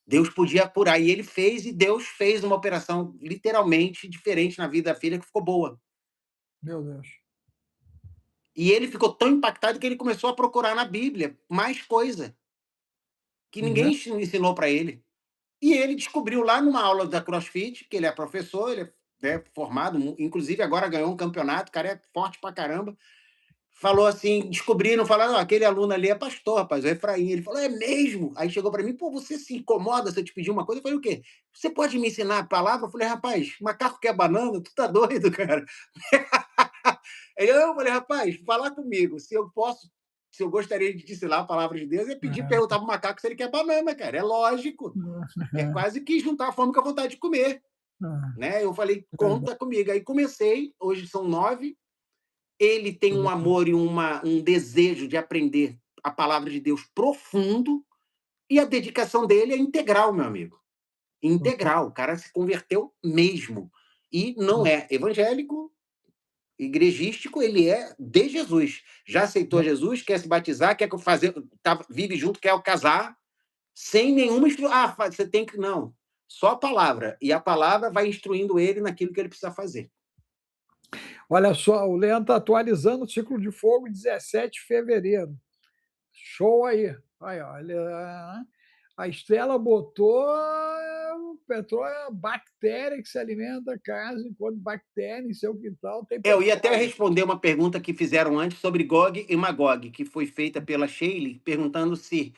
Deus podia curar. E ele fez, e Deus fez uma operação literalmente diferente na vida da filha, que ficou boa. Meu Deus. E ele ficou tão impactado que ele começou a procurar na Bíblia mais coisa que ninguém Né? ensinou para ele. E ele descobriu lá numa aula da CrossFit, que ele é professor, ele é, né, formado, inclusive agora ganhou um campeonato, o cara é forte pra caramba. Falou assim, descobriram, falaram, aquele aluno ali é pastor, rapaz, o Efraim. Ele falou, é mesmo? Aí chegou para mim, pô, você se incomoda se eu te pedir uma coisa? Eu falei, o quê? Você pode me ensinar a palavra? Eu falei, rapaz, macaco quer banana? Tu tá doido, cara? Ele, não, eu falei, rapaz, falar comigo, se eu gostaria de te ensinar a palavra de Deus, é pedir, perguntar pro macaco se ele quer banana, cara. É lógico. É quase que juntar a fome com a vontade de comer. Né? Eu falei, conta comigo. Aí comecei, hoje são 9. Ele tem um amor e um desejo de aprender a palavra de Deus profundo, e a dedicação dele é integral, meu amigo. Integral. O cara se converteu mesmo. E não é evangélico, Igrejístico, ele é de Jesus. Já aceitou Jesus, quer se batizar, quer fazer, vive junto, quer casar, sem nenhuma instrução. Você tem que. Não. Só a palavra. E a palavra vai instruindo ele naquilo que ele precisa fazer. Olha só, o Leandro está atualizando o ciclo de fogo 17 de fevereiro. Show aí. Aí, ó, a Estrela botou o petróleo, é bactéria que se alimenta da casa, enquanto bactéria em seu quintal tem Eu petróleo. ia até responder uma pergunta que fizeram antes sobre Gog e Magog, que foi feita pela Sheila, perguntando se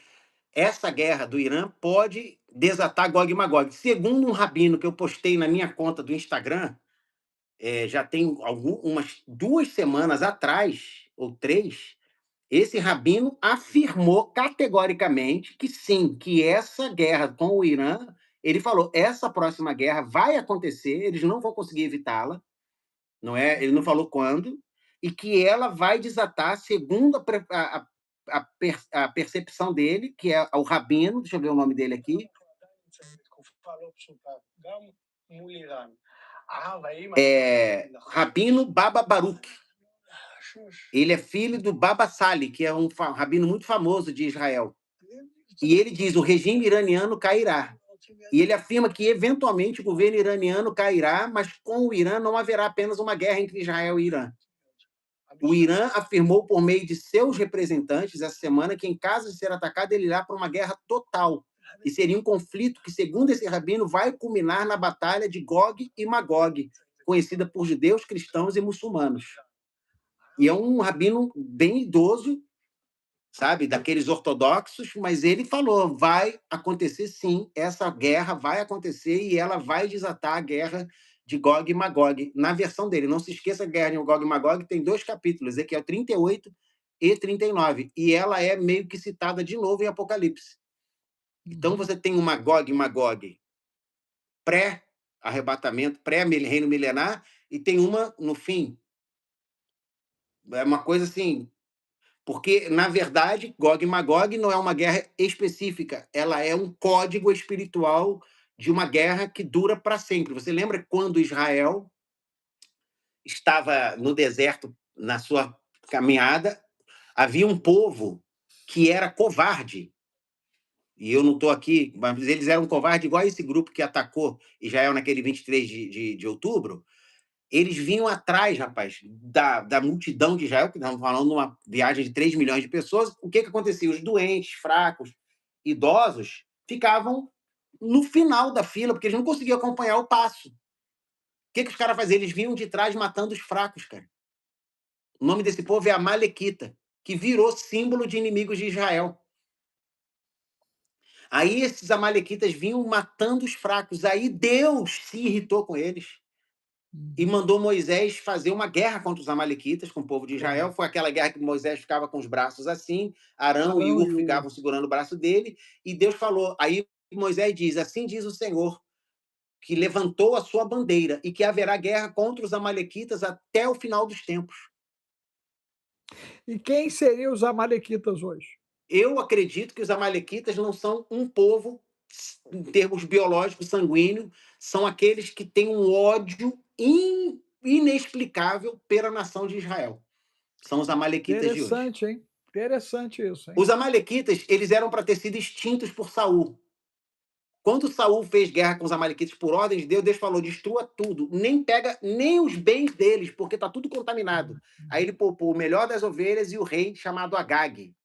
essa guerra do Irã pode desatar Gog e Magog. Segundo um rabino que eu postei na minha conta do Instagram, já tem umas 2 semanas atrás, ou 3, esse rabino afirmou categoricamente que sim, que essa guerra com o Irã, ele falou, essa próxima guerra vai acontecer, eles não vão conseguir evitá-la, não é? Ele não falou quando, e que ela vai desatar, segundo a percepção dele, que é o rabino, deixa eu ver o nome dele aqui. Rabino Baba Baruch. Ele é filho do Baba Sali, que é um rabino muito famoso de Israel. E ele diz: o regime iraniano cairá. E ele afirma que, eventualmente, o governo iraniano cairá, mas com o Irã não haverá apenas uma guerra entre Israel e Irã. O Irã afirmou, por meio de seus representantes, essa semana, que, em caso de ser atacado, ele irá para uma guerra total. E seria um conflito que, segundo esse rabino, vai culminar na batalha de Gog e Magog, conhecida por judeus, cristãos e muçulmanos. E é um rabino bem idoso, sabe, daqueles ortodoxos, mas ele falou, vai acontecer sim, essa guerra vai acontecer e ela vai desatar a guerra de Gog e Magog, na versão dele. Não se esqueça, a guerra de Gog e Magog tem 2 capítulos, Ezequiel 38 e 39, e ela é meio que citada de novo em Apocalipse. Então você tem uma Gog e Magog pré-arrebatamento, pré-reino milenar, e tem uma no fim. É uma coisa assim. Porque, na verdade, Gog e Magog não é uma guerra específica, ela é um código espiritual de uma guerra que dura para sempre. Você lembra quando Israel estava no deserto, na sua caminhada, havia um povo que era covarde. E eu não estou aqui, mas eles eram covardes igual esse grupo que atacou Israel naquele 23 de outubro. Eles vinham atrás, rapaz, da multidão de Israel, que estamos falando de uma viagem de 3 milhões de pessoas. O que acontecia? Os doentes, fracos, idosos, ficavam no final da fila, porque eles não conseguiam acompanhar o passo. O que os caras faziam? Eles vinham de trás matando os fracos, cara. O nome desse povo é Amalequita, que virou símbolo de inimigos de Israel. Aí esses amalequitas vinham matando os fracos. Aí Deus se irritou com eles e mandou Moisés fazer uma guerra contra os amalequitas, com o povo de Israel. Foi aquela guerra que Moisés ficava com os braços assim, Arão e Ur ficavam segurando o braço dele, e Deus falou, aí Moisés diz, assim diz o Senhor, que levantou a sua bandeira e que haverá guerra contra os amalequitas até o final dos tempos. E quem seriam os amalequitas hoje? Eu acredito que os amalequitas não são um povo, em termos biológicos, sanguíneo, são aqueles que têm um ódio inexplicável pela nação de Israel. São os amalequitas de hoje. Interessante, hein? Interessante isso, hein? Os amalequitas, eles eram para ter sido extintos por Saul. Quando Saul fez guerra com os amalequitas por ordem de Deus, Deus falou, destrua tudo, nem pega nem os bens deles, porque está tudo contaminado. Aí ele poupou o melhor das ovelhas e o rei chamado Agag.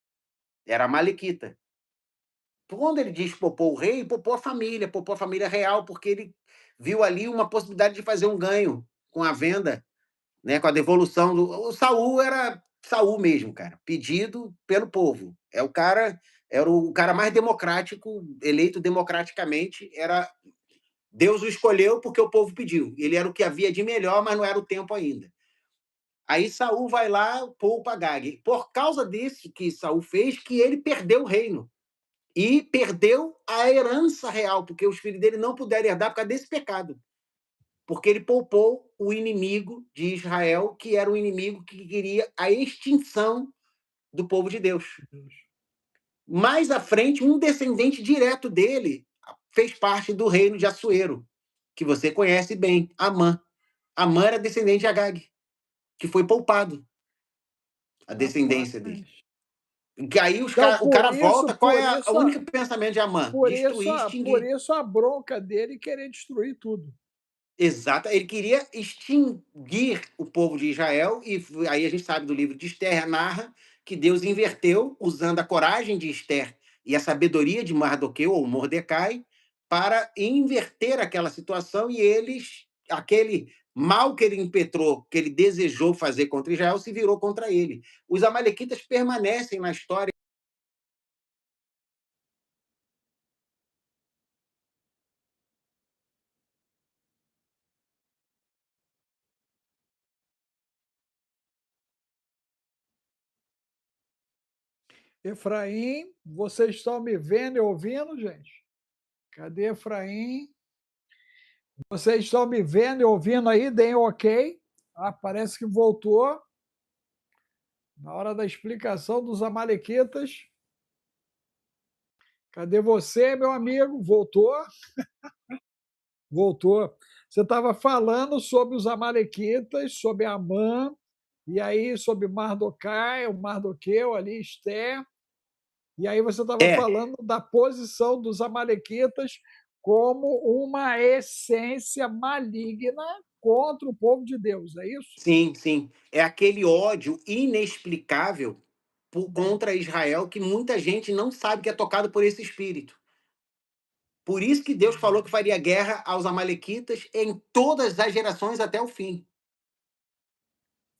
Era amalequita. Quando ele diz poupou o rei, poupou a família real, porque ele viu ali uma possibilidade de fazer um ganho com a venda, né, com a devolução do. O Saul era Saul mesmo, cara, pedido pelo povo. Era o cara mais democrático, eleito democraticamente, era Deus o escolheu porque o povo pediu. Ele era o que havia de melhor, mas não era o tempo ainda. Aí Saul vai lá, poupa Agag. Por causa disso que Saul fez, que ele perdeu o reino. E perdeu a herança real, porque os filhos dele não puderam herdar por causa desse pecado. Porque ele poupou o inimigo de Israel, que era o inimigo que queria a extinção do povo de Deus. Mais à frente, um descendente direto dele fez parte do reino de Assuero, que você conhece bem, Amã. Amã era descendente de Agag. que foi poupado, a descendência dele. Rapaz. Que aí Então, o cara volta, qual por é o isso, único pensamento de Amã? Destruir e por extinguir. isso a bronca dele querer destruir tudo. Exato, ele queria extinguir o povo de Israel, e aí a gente sabe do livro de Esther, narra que Deus inverteu, usando a coragem de Esther e a sabedoria de Mardoqueu, ou Mordecai, para inverter aquela situação, e aquele mal que ele impetrou, que ele desejou fazer contra Israel, se virou contra ele. Os amalequitas permanecem na história. Efraim, vocês estão me vendo e ouvindo, gente? Cadê Efraim? Vocês estão me vendo e ouvindo aí? Deem ok. Ah, parece que voltou. Na hora da explicação dos amalequitas. Cadê você, meu amigo? Voltou? Voltou. Você estava falando sobre os amalequitas, sobre Amã, e aí sobre Mardokai, o Mardoqueu ali, Esther. E aí você estava É, falando da posição dos amalequitas como uma essência maligna contra o povo de Deus, é isso? sim, sim. É aquele ódio inexplicável Hum. contra Israel que muita gente não sabe que é tocado por esse espírito. Por isso que Deus falou que faria guerra aos amalequitas em todas as gerações até o fim.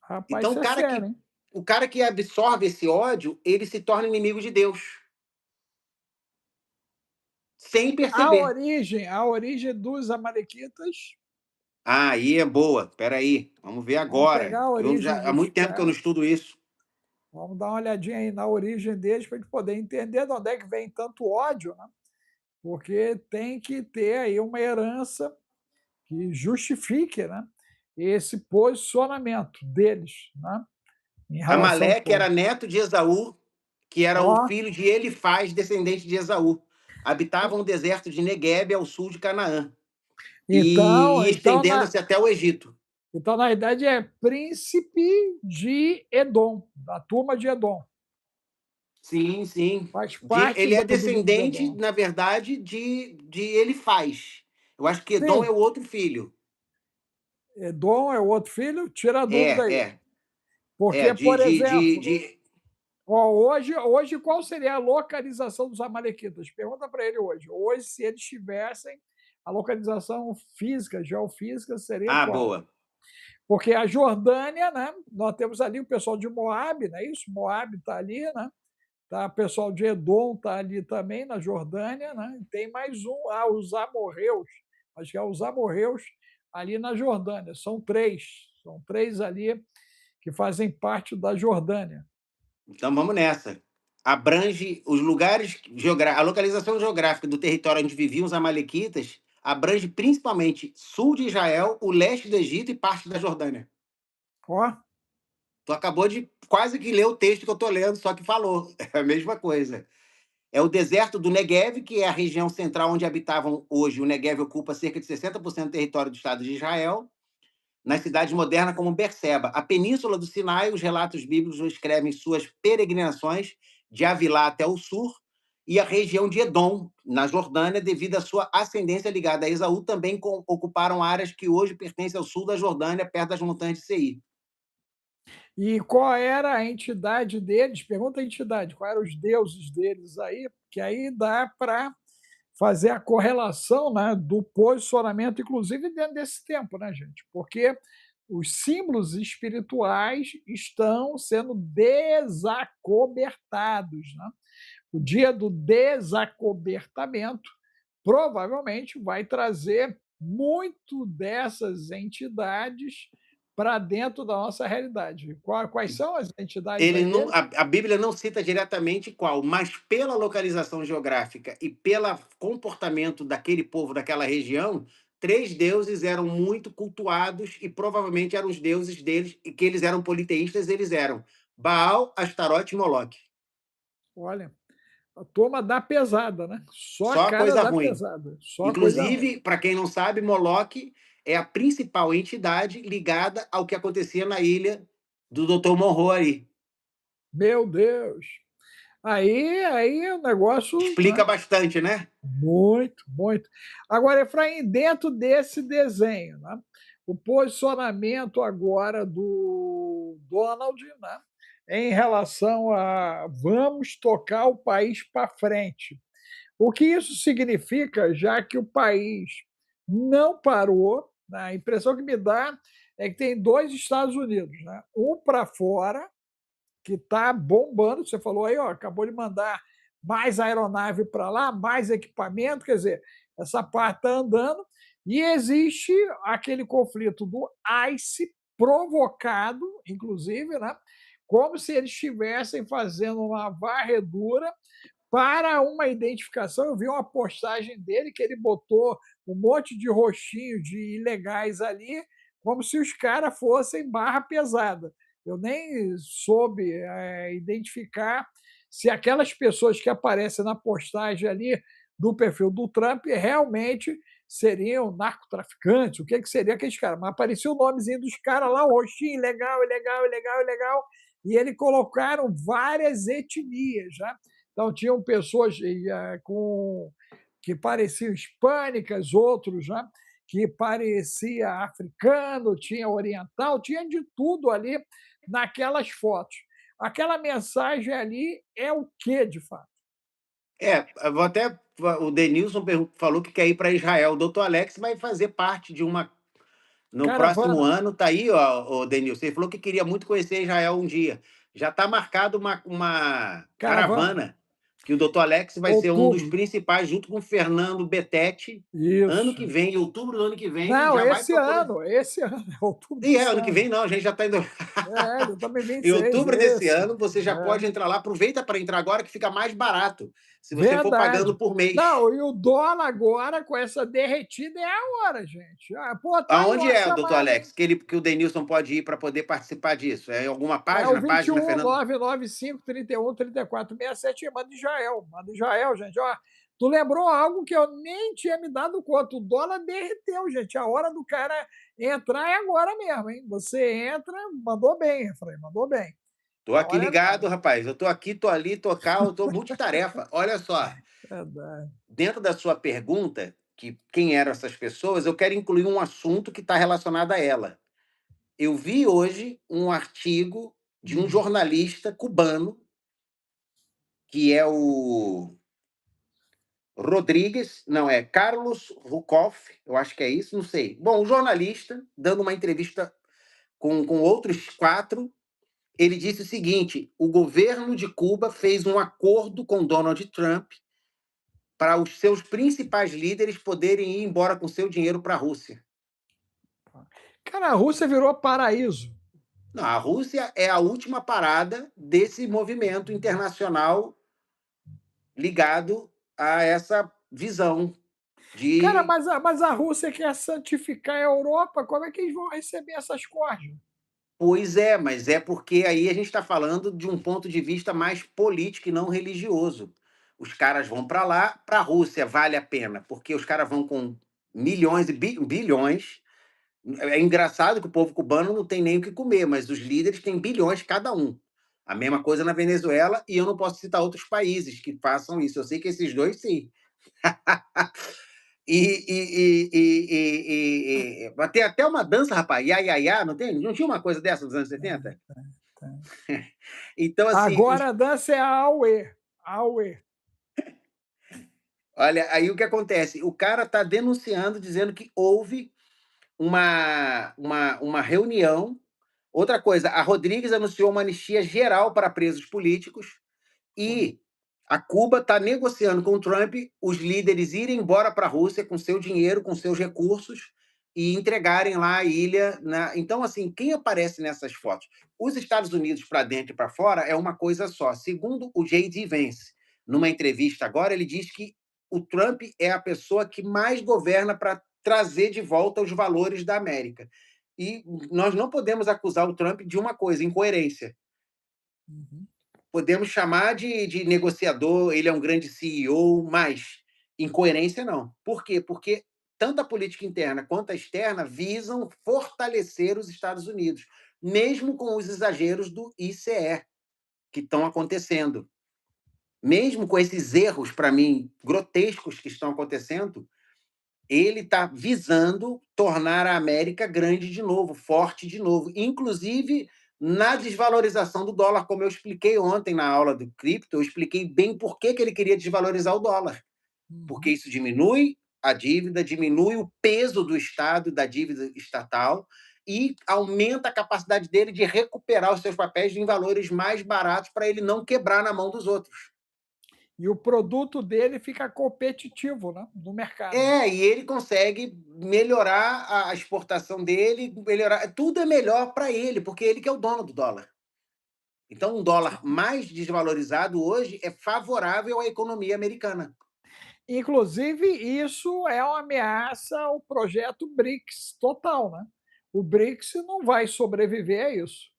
Rapaz, Então, isso é sério, hein? o cara que absorve esse ódio, ele se torna inimigo de Deus, sem perceber. A origem dos amalequitas, Ah, aí é boa. Espera aí, vamos ver vamos agora. pegar a origem Há dos muito tempo que eu não caras, estudo isso. vamos dar uma olhadinha aí na origem deles para a gente poder entender de onde é que vem tanto ódio, né? Porque tem que ter aí uma herança que justifique, né, esse posicionamento deles, né, em relação ao Amaleque povo. era neto de Esaú, que era o Ó, filho de Elifaz, descendente de Esaú. Habitavam o deserto de Neguebe, ao sul de Canaã, então, e estendendo-se até o Egito. então, na verdade, é príncipe de Edom, da turma de Edom. Sim, sim. Faz parte Ele é do grupo de descendente, Edom. na verdade, de Elifaz. Eu acho que Edom é Sim, o outro filho. Edom é o outro filho, tira a dúvida aí. É, Porque, por exemplo, de... ó, hoje qual seria a localização dos amalequitas? Pergunta para ele hoje. Hoje, se eles tivessem, a localização física, geofísica, seria Ah, qual? boa. Porque a Jordânia, né? Nós temos ali o pessoal de Moab, não é isso? Moab está ali, né? Tá, o pessoal de Edom está ali também, na Jordânia, né? E tem mais um, os amorreus, acho que é os amorreus ali na Jordânia. São três ali que fazem parte da Jordânia. Então vamos nessa. Abrange os lugares, a localização geográfica do território onde viviam os amalequitas abrange principalmente sul de Israel, o leste do Egito e parte da Jordânia. Ó, Tu acabou de quase que ler o texto que eu estou lendo, só que falou. É a mesma coisa. É o deserto do Negev, que é a região central onde habitavam hoje. O Negev ocupa cerca de 60% do território do Estado de Israel, nas cidades modernas como Berseba. A península do Sinai, os relatos bíblicos descrevem suas peregrinações de Avilá até o sul, e a região de Edom, na Jordânia, devido à sua ascendência ligada a Esaú, também ocuparam áreas que hoje pertencem ao sul da Jordânia, perto das montanhas de Seir. e qual era a entidade deles? Pergunta a entidade, quais eram os deuses deles aí, que aí dá para fazer a correlação, né, do posicionamento, inclusive dentro desse tempo, né, gente? Porque os símbolos espirituais estão sendo desacobertados, né? O dia do desacobertamento provavelmente vai trazer muito dessas entidades para dentro da nossa realidade. Quais são as entidades Ele aí não, dele? a Bíblia não cita diretamente qual, mas pela localização geográfica e pelo comportamento daquele povo daquela região, três deuses eram muito cultuados e provavelmente eram os deuses deles, e que eles eram politeístas, eles eram Baal, Astarote e Moloque. Olha, a turma da pesada, né? Só a Só cara coisa da ruim. pesada, só coisa ruim. Inclusive, para quem não sabe, Moloque é a principal entidade ligada ao que acontecia na ilha do Dr. Monroe aí. Meu Deus! Aí o negócio, Explica né, bastante, né? muito, muito. Agora, Efraim, dentro desse desenho, né, o posicionamento agora do Donald, né, em relação a vamos tocar o país para frente. O que isso significa, já que o país não parou, né, a impressão que me dá é que tem dois Estados Unidos, né, um para fora, que está bombando. Você falou aí, ó, acabou de mandar mais aeronave para lá, mais equipamento, quer dizer, essa parte está andando. E existe aquele conflito do ICE provocado, inclusive, né? Como se eles estivessem fazendo uma varredura para uma identificação. Eu vi uma postagem dele que ele botou um monte de rostinho de ilegais ali, como se os caras fossem barra pesada. Eu nem soube identificar se aquelas pessoas que aparecem na postagem ali do perfil do Trump realmente seriam narcotraficantes, o que seria aqueles caras. Mas aparecia o nomezinho dos caras lá, o rostinho, ilegal, ilegal, ilegal, ilegal, e eles colocaram várias etnias, né? Então, tinham pessoas que pareciam hispânicas, outros, né, que parecia africano, tinha oriental, tinha de tudo ali naquelas fotos. Aquela mensagem ali é o que, de fato? Eu vou até. O Denilson falou que quer ir para Israel. O doutor Alex vai fazer parte de uma. No próximo Caravana, ano, tá aí, ó, o Denilson. Ele falou que queria muito conhecer Israel um dia. Já está marcado uma caravana, caravana, que o doutor Alex vai ser um dos outubro. principais, junto com o Fernando Betete. Ano que Isso. vem, em outubro do ano que vem, Não, já vai procurar. esse ano, é outubro Sim, desse ano que ano. vem não, a gente já está indo. É, de Em 2026, outubro desse esse. ano, você já É. pode entrar lá. Aproveita para entrar agora, que fica mais barato, se você for pagando Verdade. por mês. Não, e o dólar agora, com essa derretida, é a hora, gente. Ah, pô, tá aí Aonde uma é, doutor chamada, hein? Alex, que o Denilson pode ir para poder participar disso? É em alguma É o página? Página, 21 Fernando? 995 31 34 67, manda de Israel. Manda de Israel, gente. Ó, tu lembrou algo que eu nem tinha me dado conta. O dólar derreteu, gente. A hora do cara entrar é agora mesmo, hein? Você entra, mandou bem, Efraim, mandou bem. Tô A aqui hora é agora. ligado, rapaz. Eu tô aqui, tô ali, tô cá, eu tô multitarefa. Olha só, Verdade. dentro da sua pergunta, que quem eram essas pessoas, eu quero incluir um assunto que está relacionado a ela. Eu vi hoje um artigo de um Hum. jornalista cubano, que é o Rodrigues, não, é Carlos Rucoff, eu acho que é isso, não sei. Bom, um jornalista dando uma entrevista com outros quatro, ele disse o seguinte: o governo de Cuba fez um acordo com Donald Trump para os seus principais líderes poderem ir embora com seu dinheiro para a Rússia. Cara, a Rússia virou paraíso. Não, a Rússia é a última parada desse movimento internacional ligado a essa visão Cara, de. mas a Rússia quer santificar a Europa, como é que eles vão receber essas cordas? Pois é, mas é porque aí a gente está falando de um ponto de vista mais político e não religioso. Os caras vão para lá, para a Rússia vale a pena, porque os caras vão com milhões e bilhões. É engraçado que o povo cubano não tem nem o que comer, mas os líderes têm bilhões cada um. A mesma coisa na Venezuela, e eu não posso citar outros países que façam isso. Eu sei que esses dois sim. Tem até uma dança, rapaz, ia, ia, ia, não tem? Não tinha uma coisa dessa nos anos 70? Então, assim, Agora a dança é a Aue. Aue. olha, aí o que acontece? O cara está denunciando, dizendo que houve uma reunião. Outra coisa, a Rodrigues anunciou uma anistia geral para presos políticos e a Cuba está negociando com o Trump os líderes irem embora para a Rússia com seu dinheiro, com seus recursos e entregarem lá a ilha. Então, assim, quem aparece nessas fotos? Os Estados Unidos para dentro e para fora é uma coisa só. Segundo o J.D. Vance, numa entrevista agora, ele diz que o Trump é a pessoa que mais governa para trazer de volta os valores da América. E nós não podemos acusar o Trump de uma coisa, incoerência. Uhum. Podemos chamar de negociador, ele é um grande CEO, mas incoerência não. Por quê? Porque tanto a política interna quanto a externa visam fortalecer os Estados Unidos. mesmo com os exageros do ICE que estão acontecendo. Mesmo com esses erros, para mim, grotescos que estão acontecendo, ele está visando tornar a América grande de novo, forte de novo, inclusive na desvalorização do dólar, como eu expliquei ontem na aula do cripto, eu expliquei bem por que ele queria desvalorizar o dólar, porque Uhum. isso diminui a dívida, diminui o peso do Estado, da dívida estatal, e aumenta a capacidade dele de recuperar os seus papéis em valores mais baratos para ele não quebrar na mão dos outros. E o produto dele fica competitivo, né, no mercado. E ele consegue melhorar a exportação dele, melhorar. Tudo é melhor para ele, porque ele que é o dono do dólar. Então, um dólar Sim. mais desvalorizado hoje é favorável à economia americana. Inclusive, isso é uma ameaça ao projeto BRICS total, né. O BRICS não vai sobreviver a isso.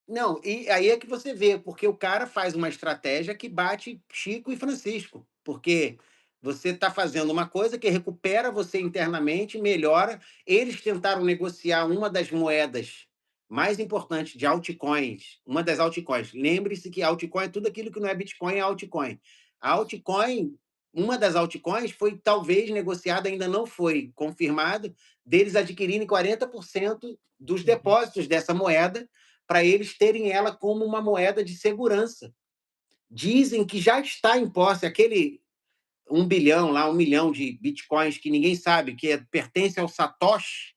Não, e aí é que você vê, porque o cara faz uma estratégia que bate Chico e Francisco, porque você está fazendo uma coisa que recupera você internamente, melhora. Eles tentaram negociar uma das moedas mais importantes de altcoins, uma das altcoins. Lembre-se que altcoin é tudo aquilo que não é Bitcoin, é altcoin. A altcoin, uma das altcoins foi talvez negociada, ainda não foi confirmado, deles adquirirem 40% dos Uhum. depósitos dessa moeda para eles terem ela como uma moeda de segurança. Dizem que já está em posse aquele 1 bilhão lá, 1 milhão de bitcoins que ninguém sabe, que pertence ao Satoshi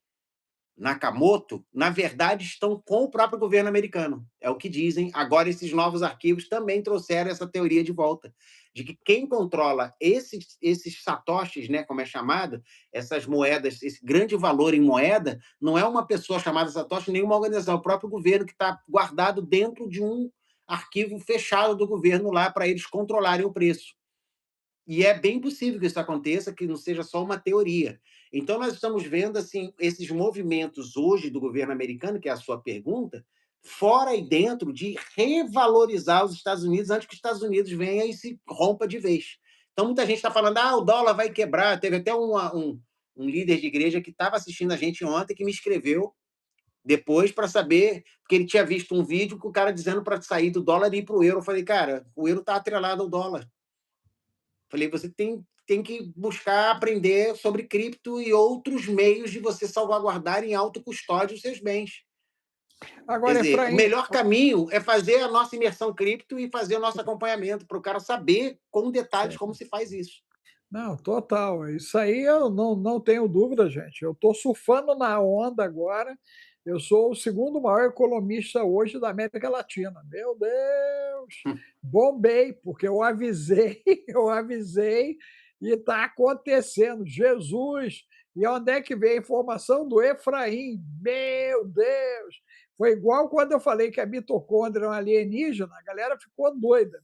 Nakamoto, na verdade estão com o próprio governo americano. É o que dizem. Agora, esses novos arquivos também trouxeram essa teoria de volta, de que quem controla esses satoshis, né, como é chamado, essas moedas, esse grande valor em moeda, não é uma pessoa chamada satoshi, nem uma organização, é o próprio governo que está guardado dentro de um arquivo fechado do governo lá para eles controlarem o preço. E é bem possível que isso aconteça, que não seja só uma teoria. Então, nós estamos vendo assim esses movimentos hoje do governo americano, que é a sua pergunta, fora e dentro de revalorizar os Estados Unidos antes que os Estados Unidos venha e se rompa de vez. Então, muita gente está falando, o dólar vai quebrar. Teve até um líder de igreja que estava assistindo a gente ontem que me escreveu depois para saber, porque ele tinha visto um vídeo com o cara dizendo para sair do dólar e ir para o euro. Eu falei, cara, o euro está atrelado ao dólar. Falei, você tem que buscar aprender sobre cripto e outros meios de você salvaguardar em autocustódia os seus bens. Quer Agora, dizer, o Efraim, melhor caminho é fazer a nossa imersão cripto e fazer o nosso acompanhamento, para o cara saber com detalhes como se faz isso. não, total. Isso aí eu não tenho dúvida, gente. Eu estou surfando na onda agora. Eu sou o segundo maior economista hoje da América Latina. Meu Deus! Bombei, porque eu avisei, eu avisei e está acontecendo. Jesus! E onde é que veio a informação do Efraim? Meu Deus! Foi igual quando eu falei que a mitocôndria é um alienígena, a galera ficou doida.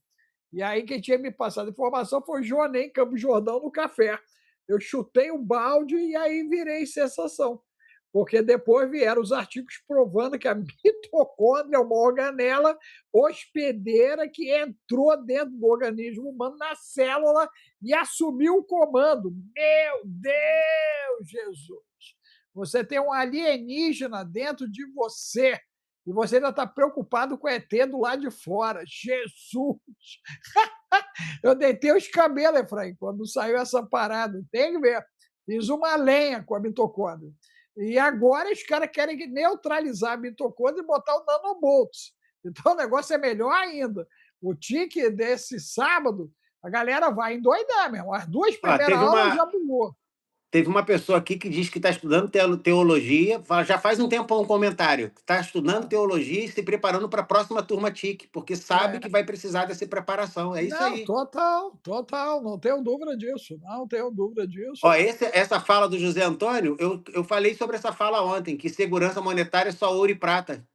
E aí quem tinha me passado a informação foi o Joanê em Campos Jordão no café. Eu chutei o balde e aí virei sensação. Porque depois vieram os artigos provando que a mitocôndria é uma organela hospedeira que entrou dentro do organismo humano, na célula, e assumiu o comando. Meu Deus, Jesus! Você tem um alienígena dentro de você e você ainda está preocupado com o ET do lado de fora. Jesus! Eu deitei os cabelos, Efraim, quando saiu essa parada. Tem que ver. Fiz uma lenha com a mitocôndria. E agora os caras querem neutralizar a mitocôndria e botar o nanobolts. Então o negócio é melhor ainda. O tique desse sábado, a galera vai endoidar mesmo. As duas Ó, primeiras aulas já bugou. teve uma pessoa aqui que diz que está estudando teologia, já faz um tempo um comentário, está estudando Ah, teologia e se preparando para a próxima turma TIC, porque sabe que é. vai precisar dessa preparação. É isso Não, aí. total, total. Não tenho dúvida disso. Não tenho dúvida disso. Ó, essa fala do José Antônio, eu falei sobre essa fala ontem, que segurança monetária é só ouro e prata.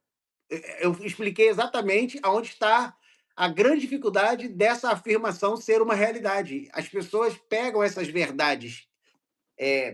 Eu expliquei exatamente aonde está a grande dificuldade dessa afirmação ser uma realidade. As pessoas pegam essas verdades,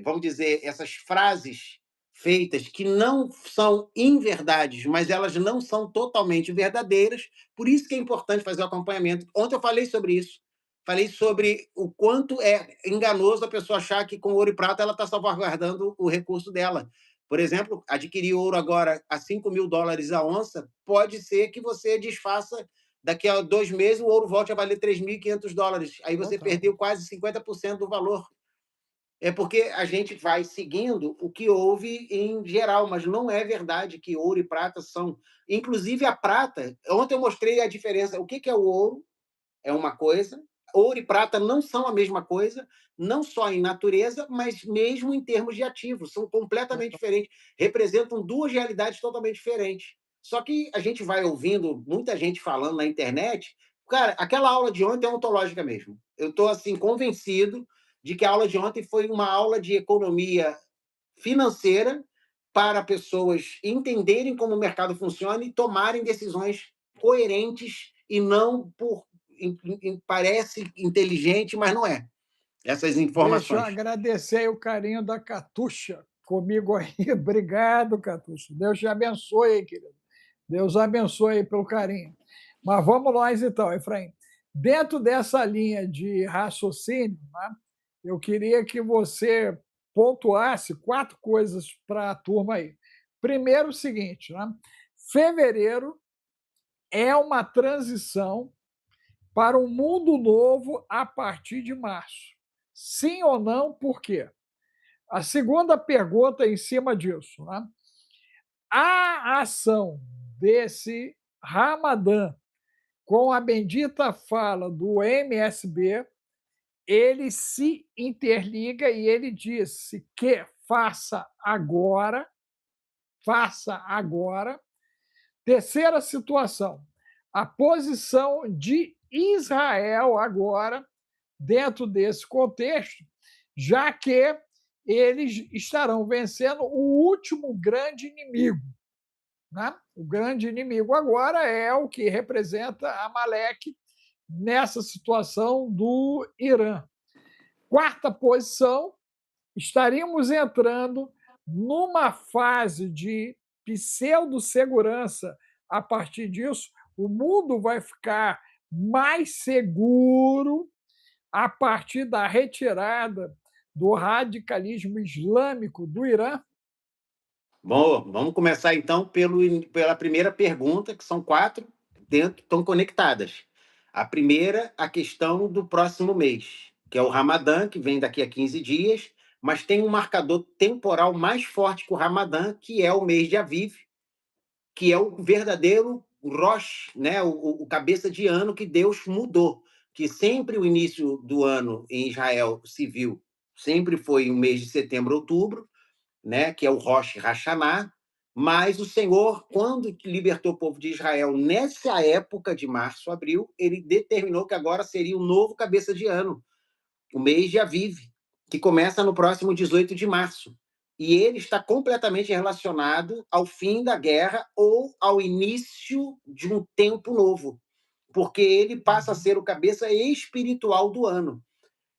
vamos dizer, essas frases feitas que não são inverdades, mas elas não são totalmente verdadeiras. Por isso que é importante fazer o acompanhamento. Ontem eu falei sobre isso. Falei sobre o quanto é enganoso a pessoa achar que com ouro e prata ela está salvaguardando o recurso dela. Por exemplo, adquirir ouro agora a $5.000 a onça, pode ser que você desfaça, daqui a 2 meses o ouro volte a valer $3.500. Aí você Total. perdeu quase 50% do valor. É porque a gente vai seguindo o que houve em geral, mas não é verdade que ouro e prata são. Inclusive a prata, ontem eu mostrei a diferença. O que é o ouro? É uma coisa. Ouro e prata não são a mesma coisa, não só em natureza, mas mesmo em termos de ativos. São completamente Total. diferentes. Representam duas realidades totalmente diferentes. Só que a gente vai ouvindo muita gente falando na internet. Cara, aquela aula de ontem é ontológica mesmo. Eu estou assim, convencido de que a aula de ontem foi uma aula de economia financeira para pessoas entenderem como o mercado funciona e tomarem decisões coerentes e não por parece inteligente, mas não é. Essas Deixa eu informações. agradecer aí o carinho da Catuxa comigo aí. Obrigado, Catuxa. Deus te abençoe aí, querido. Deus abençoe aí pelo carinho. Mas vamos nós então, Efraim. Dentro dessa linha de raciocínio, né, eu queria que você pontuasse 4 coisas para a turma aí. Primeiro, o seguinte, né? Fevereiro é uma transição para um mundo novo a partir de março. Sim ou não? Por quê? A segunda pergunta em cima disso, né? A ação desse Ramadã com a bendita fala do MSB, ele se interliga e ele disse que faça agora. Terceira situação, a posição de Israel agora, dentro desse contexto, já que eles estarão vencendo o último grande inimigo. Né? O grande inimigo agora é o que representa Amaleque nessa situação do Irã. Quarta posição, estaríamos entrando numa fase de pseudo-segurança. A partir disso, o mundo vai ficar mais seguro a partir da retirada do radicalismo islâmico do Irã. Bom, vamos começar então pela primeira pergunta, que são 4 dentro, estão conectadas. A primeira, a questão do próximo mês, que é o Ramadã, que vem daqui a 15 dias, mas tem um marcador temporal mais forte que o Ramadã, que é o mês de Aviv, que é o verdadeiro Rosh, né? o cabeça de ano que Deus mudou. Que sempre o início do ano em Israel civil sempre foi o mês de setembro, outubro, né, que é o Rosh Hashanah, mas o Senhor, quando libertou o povo de Israel nessa época de março, abril, ele determinou que agora seria o novo cabeça de ano, o mês de Aviv, que começa no próximo 18 de março. E ele está completamente relacionado ao fim da guerra ou ao início de um tempo novo, porque ele passa a ser o cabeça espiritual do ano.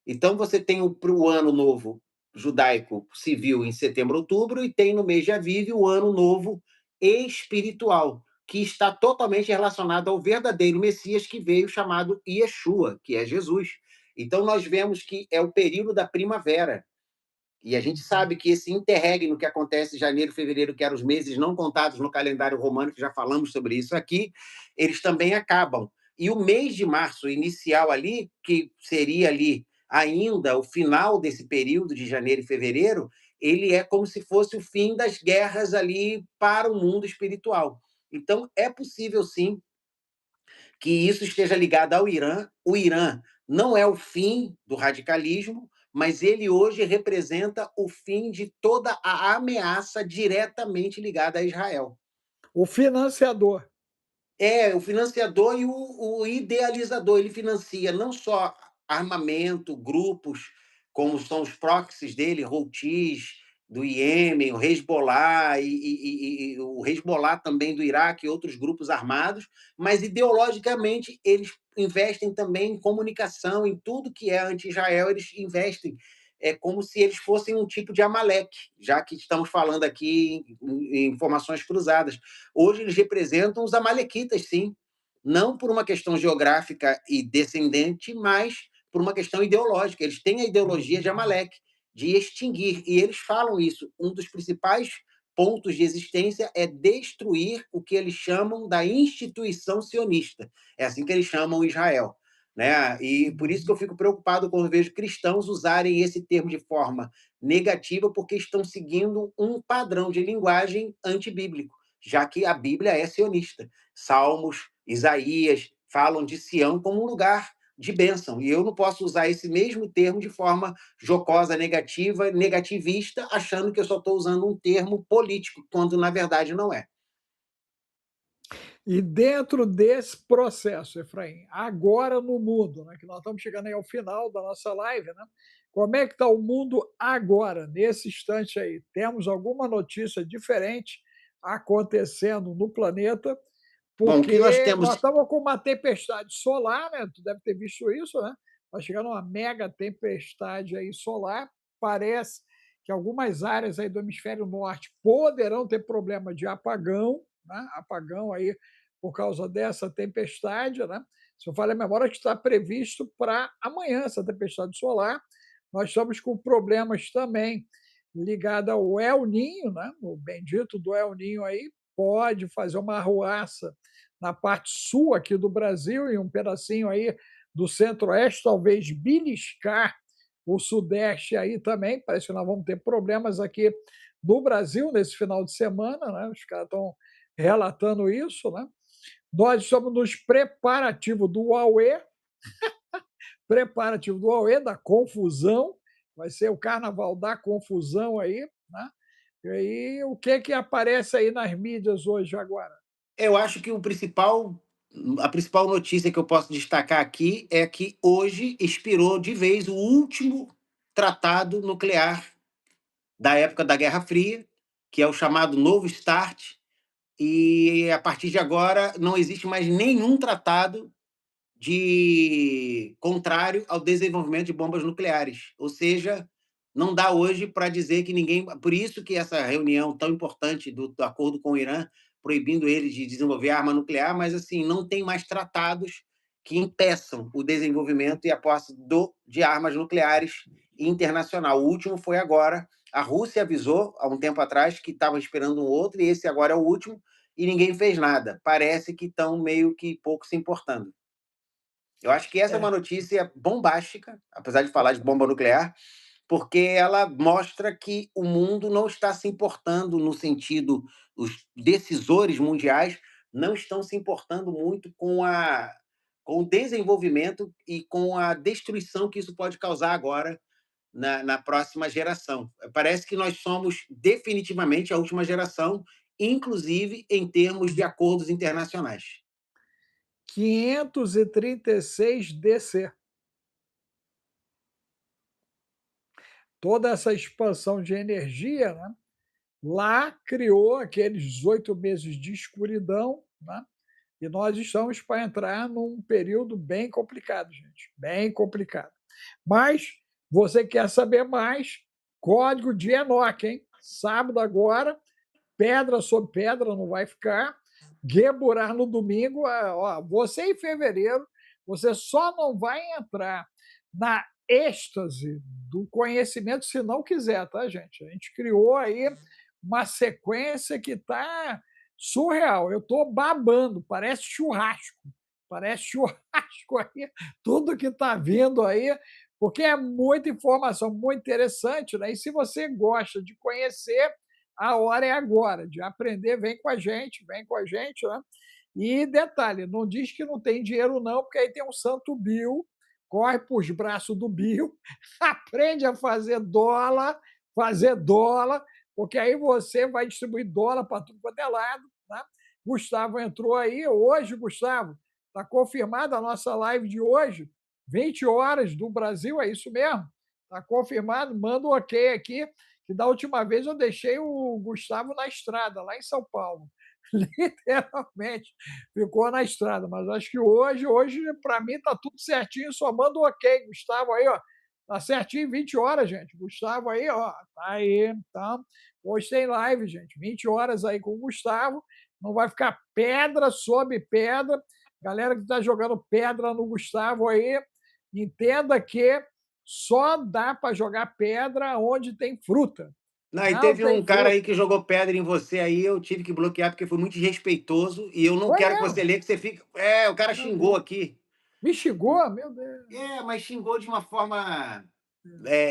Então, você tem o ano novo judaico civil em setembro, outubro, e tem no mês de Aviv o ano novo espiritual, que está totalmente relacionado ao verdadeiro Messias que veio, chamado Yeshua, que é Jesus. Então, nós vemos que é o período da primavera. E a gente sabe que esse interregno que acontece em janeiro, fevereiro, que eram os meses não contados no calendário romano, que já falamos sobre isso aqui, eles também acabam. E o mês de março inicial ali, que seria ali ainda o final desse período de janeiro e fevereiro, ele é como se fosse o fim das guerras ali para o mundo espiritual. Então, é possível, sim, que isso esteja ligado ao Irã. O Irã não é o fim do radicalismo, mas ele hoje representa o fim de toda a ameaça diretamente ligada a Israel. O financiador. É, o financiador e o idealizador. Ele financia não só armamento, grupos, como são os proxies dele, Houthis, do Iêmen, o Hezbollah, e o Hezbollah também do Iraque e outros grupos armados, mas ideologicamente eles investem também em comunicação, em tudo que é anti-Israel, eles investem. É como se eles fossem um tipo de Amaleque, já que estamos falando aqui em informações cruzadas. Hoje eles representam os amalequitas, sim, não por uma questão geográfica e descendente, mas por uma questão ideológica. Eles têm a ideologia de Amaleque, de extinguir, e eles falam isso. Um dos principais pontos de existência é destruir o que eles chamam da instituição sionista. É assim que eles chamam Israel. Né? E por isso que eu fico preocupado quando vejo cristãos usarem esse termo de forma negativa, porque estão seguindo um padrão de linguagem antibíblico, já que a Bíblia é sionista. Salmos, Isaías falam de Sião como um lugar de bênção. E eu não posso usar esse mesmo termo de forma jocosa, negativa, negativista, achando que eu só estou usando um termo político, quando na verdade não é. E dentro desse processo, Efraim, agora no mundo, né, que nós estamos chegando aí ao final da nossa live, né? Como é que está o mundo agora, nesse instante aí? Temos alguma notícia diferente acontecendo no planeta? Bom, o que nós Porque nós temos. estamos com uma tempestade solar, né? Tu deve ter visto isso, né? Está chegando uma mega tempestade aí solar. Parece que algumas áreas aí do hemisfério norte poderão ter problema de apagão, né? Apagão aí por causa dessa tempestade, né? Se eu falei a memória, que está previsto para amanhã essa tempestade solar. Nós estamos com problemas também ligados ao El Ninho, né? O bendito do El Ninho aí pode fazer uma arruaça na parte sul aqui do Brasil e um pedacinho aí do centro-oeste, talvez beliscar o sudeste aí também. Parece que nós vamos ter problemas aqui no Brasil nesse final de semana, né? Os caras estão relatando isso, né? Nós estamos nos preparativos do Huawei, preparativo do Huawei, da confusão, vai ser o carnaval da confusão aí, né? E aí, o que que aparece aí nas mídias hoje agora? Eu acho que a principal notícia que eu posso destacar aqui é que hoje expirou de vez o último tratado nuclear da época da Guerra Fria, que é o chamado Novo START, e a partir de agora não existe mais nenhum tratado de contrário ao desenvolvimento de bombas nucleares. Ou seja, não dá hoje para dizer que ninguém. Por isso que essa reunião tão importante do acordo com o Irã, proibindo ele de desenvolver arma nuclear, mas assim, não tem mais tratados que impeçam o desenvolvimento e a posse de armas nucleares internacional. O último foi agora. A Rússia avisou há um tempo atrás que estava esperando um outro, e esse agora é o último, e ninguém fez nada. Parece que estão meio que pouco se importando. Eu acho que essa é uma É, notícia bombástica, apesar de falar de bomba nuclear, porque ela mostra que o mundo não está se importando no sentido, os decisores mundiais não estão se importando muito com o desenvolvimento e com a destruição que isso pode causar agora na próxima geração. Parece que nós somos definitivamente a última geração, inclusive em termos de acordos internacionais. 536 DC. Toda essa expansão de energia, né, lá criou aqueles 18 meses de escuridão, né, e nós estamos para entrar num período bem complicado, gente, bem complicado. Mas você quer saber mais? Código de Enoque, hein? Sábado agora, pedra sobre pedra não vai ficar. Geburar no domingo, ó, você em fevereiro, você só não vai entrar na êxtase do conhecimento se não quiser, tá, gente? A gente criou aí uma sequência que tá surreal. Eu estou babando, parece churrasco aí, tudo que está vindo aí, porque é muita informação, muito interessante, né? E se você gosta de conhecer, a hora é agora, de aprender, vem com a gente, né? E detalhe, não diz que não tem dinheiro não, porque aí tem um santo Bill, corre para os braços do Bill, aprende a fazer dólar, porque aí você vai distribuir dólar para tudo quanto é lado, né? Gustavo entrou aí hoje, Gustavo, está confirmada a nossa live de hoje, 20 horas do Brasil, é isso mesmo? Está confirmado, manda um ok aqui, que da última vez eu deixei o Gustavo na estrada, lá em São Paulo. Literalmente, ficou na estrada. Mas acho que hoje para mim tá tudo certinho, só manda um ok. Gustavo aí, ó, tá certinho, 20 horas, gente. Gustavo aí, ó, tá aí, tá. Hoje tem live, gente, 20 horas aí com o Gustavo. Não vai ficar pedra sobre pedra. Galera que tá jogando pedra no Gustavo aí, entenda que só dá para jogar pedra onde tem fruta. Não, e Não teve tem um cara jeito. aí que jogou pedra em você aí, eu tive que bloquear porque foi muito desrespeitoso e eu não Foi quero que você mesmo? lê que você fica. É, o cara Meu xingou Deus. aqui. Me xingou? Meu Deus. É, mas xingou de uma forma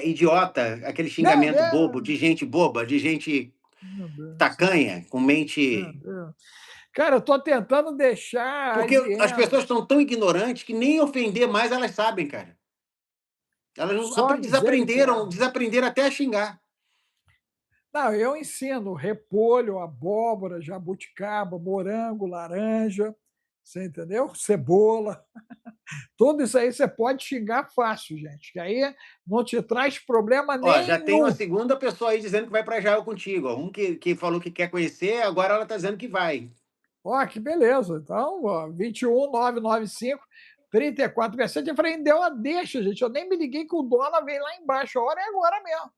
idiota, aquele Meu xingamento bobo, Deus. de gente boba, de gente Meu Deus do céu. tacanha, com Meu mente. Deus. Cara, eu tô tentando deixar as Porque as pessoas hienas. estão tão ignorantes que nem ofender mais elas sabem, cara. Elas não Só misericórdia. desaprenderam até a xingar. Não, eu ensino repolho, abóbora, jabuticaba, morango, laranja, você entendeu? Cebola. Tudo isso aí você pode xingar fácil, gente, que aí não te traz problema Ó, já tem uma nenhum. segunda pessoa aí dizendo que vai para Israel contigo. Ó. Um que falou que quer conhecer, agora ela está dizendo que vai. Ó, que beleza. Então, ó, 21 995 3467. Eu falei, deu a deixa, gente. Eu nem me liguei que o dólar veio lá embaixo. A hora é agora mesmo.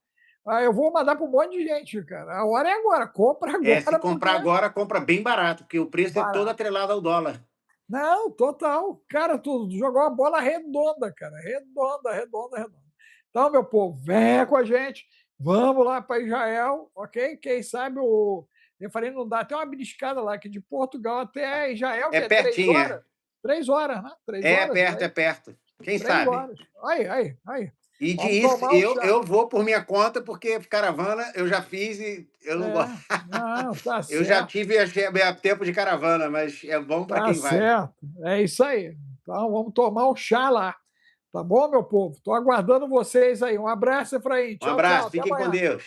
Aí eu vou mandar para um monte de gente, cara. A hora é agora. Compra É, se agora, porque comprar agora, compra bem barato, porque o preço é todo barato. atrelado ao dólar. Não, total. Cara, tu jogou uma bola redonda, cara. Redonda, redonda, redonda. Então, meu povo, vem com a gente. Vamos lá para Israel, ok? Quem sabe o. Eu falei, não dá. Tem uma beliscada lá, que de Portugal até Israel, É que é 3 horas. pertinho. 3 horas, né? Três É horas, perto, é daí. perto. Quem Três sabe? horas. Aí, aí, aí. E de Vamos isso, tomar o chá. eu vou por minha conta, porque caravana eu já fiz e eu não gosto. É, não, tá Eu já certo. tive tempo de caravana, mas é bom para Tá quem vai. certo. É isso aí. Então, vamos tomar um chá lá. Tá bom, meu povo? Estou aguardando vocês aí. Um abraço, Efraim. Um Tchau, tchau. abraço, Até fiquem com amanhã. Deus.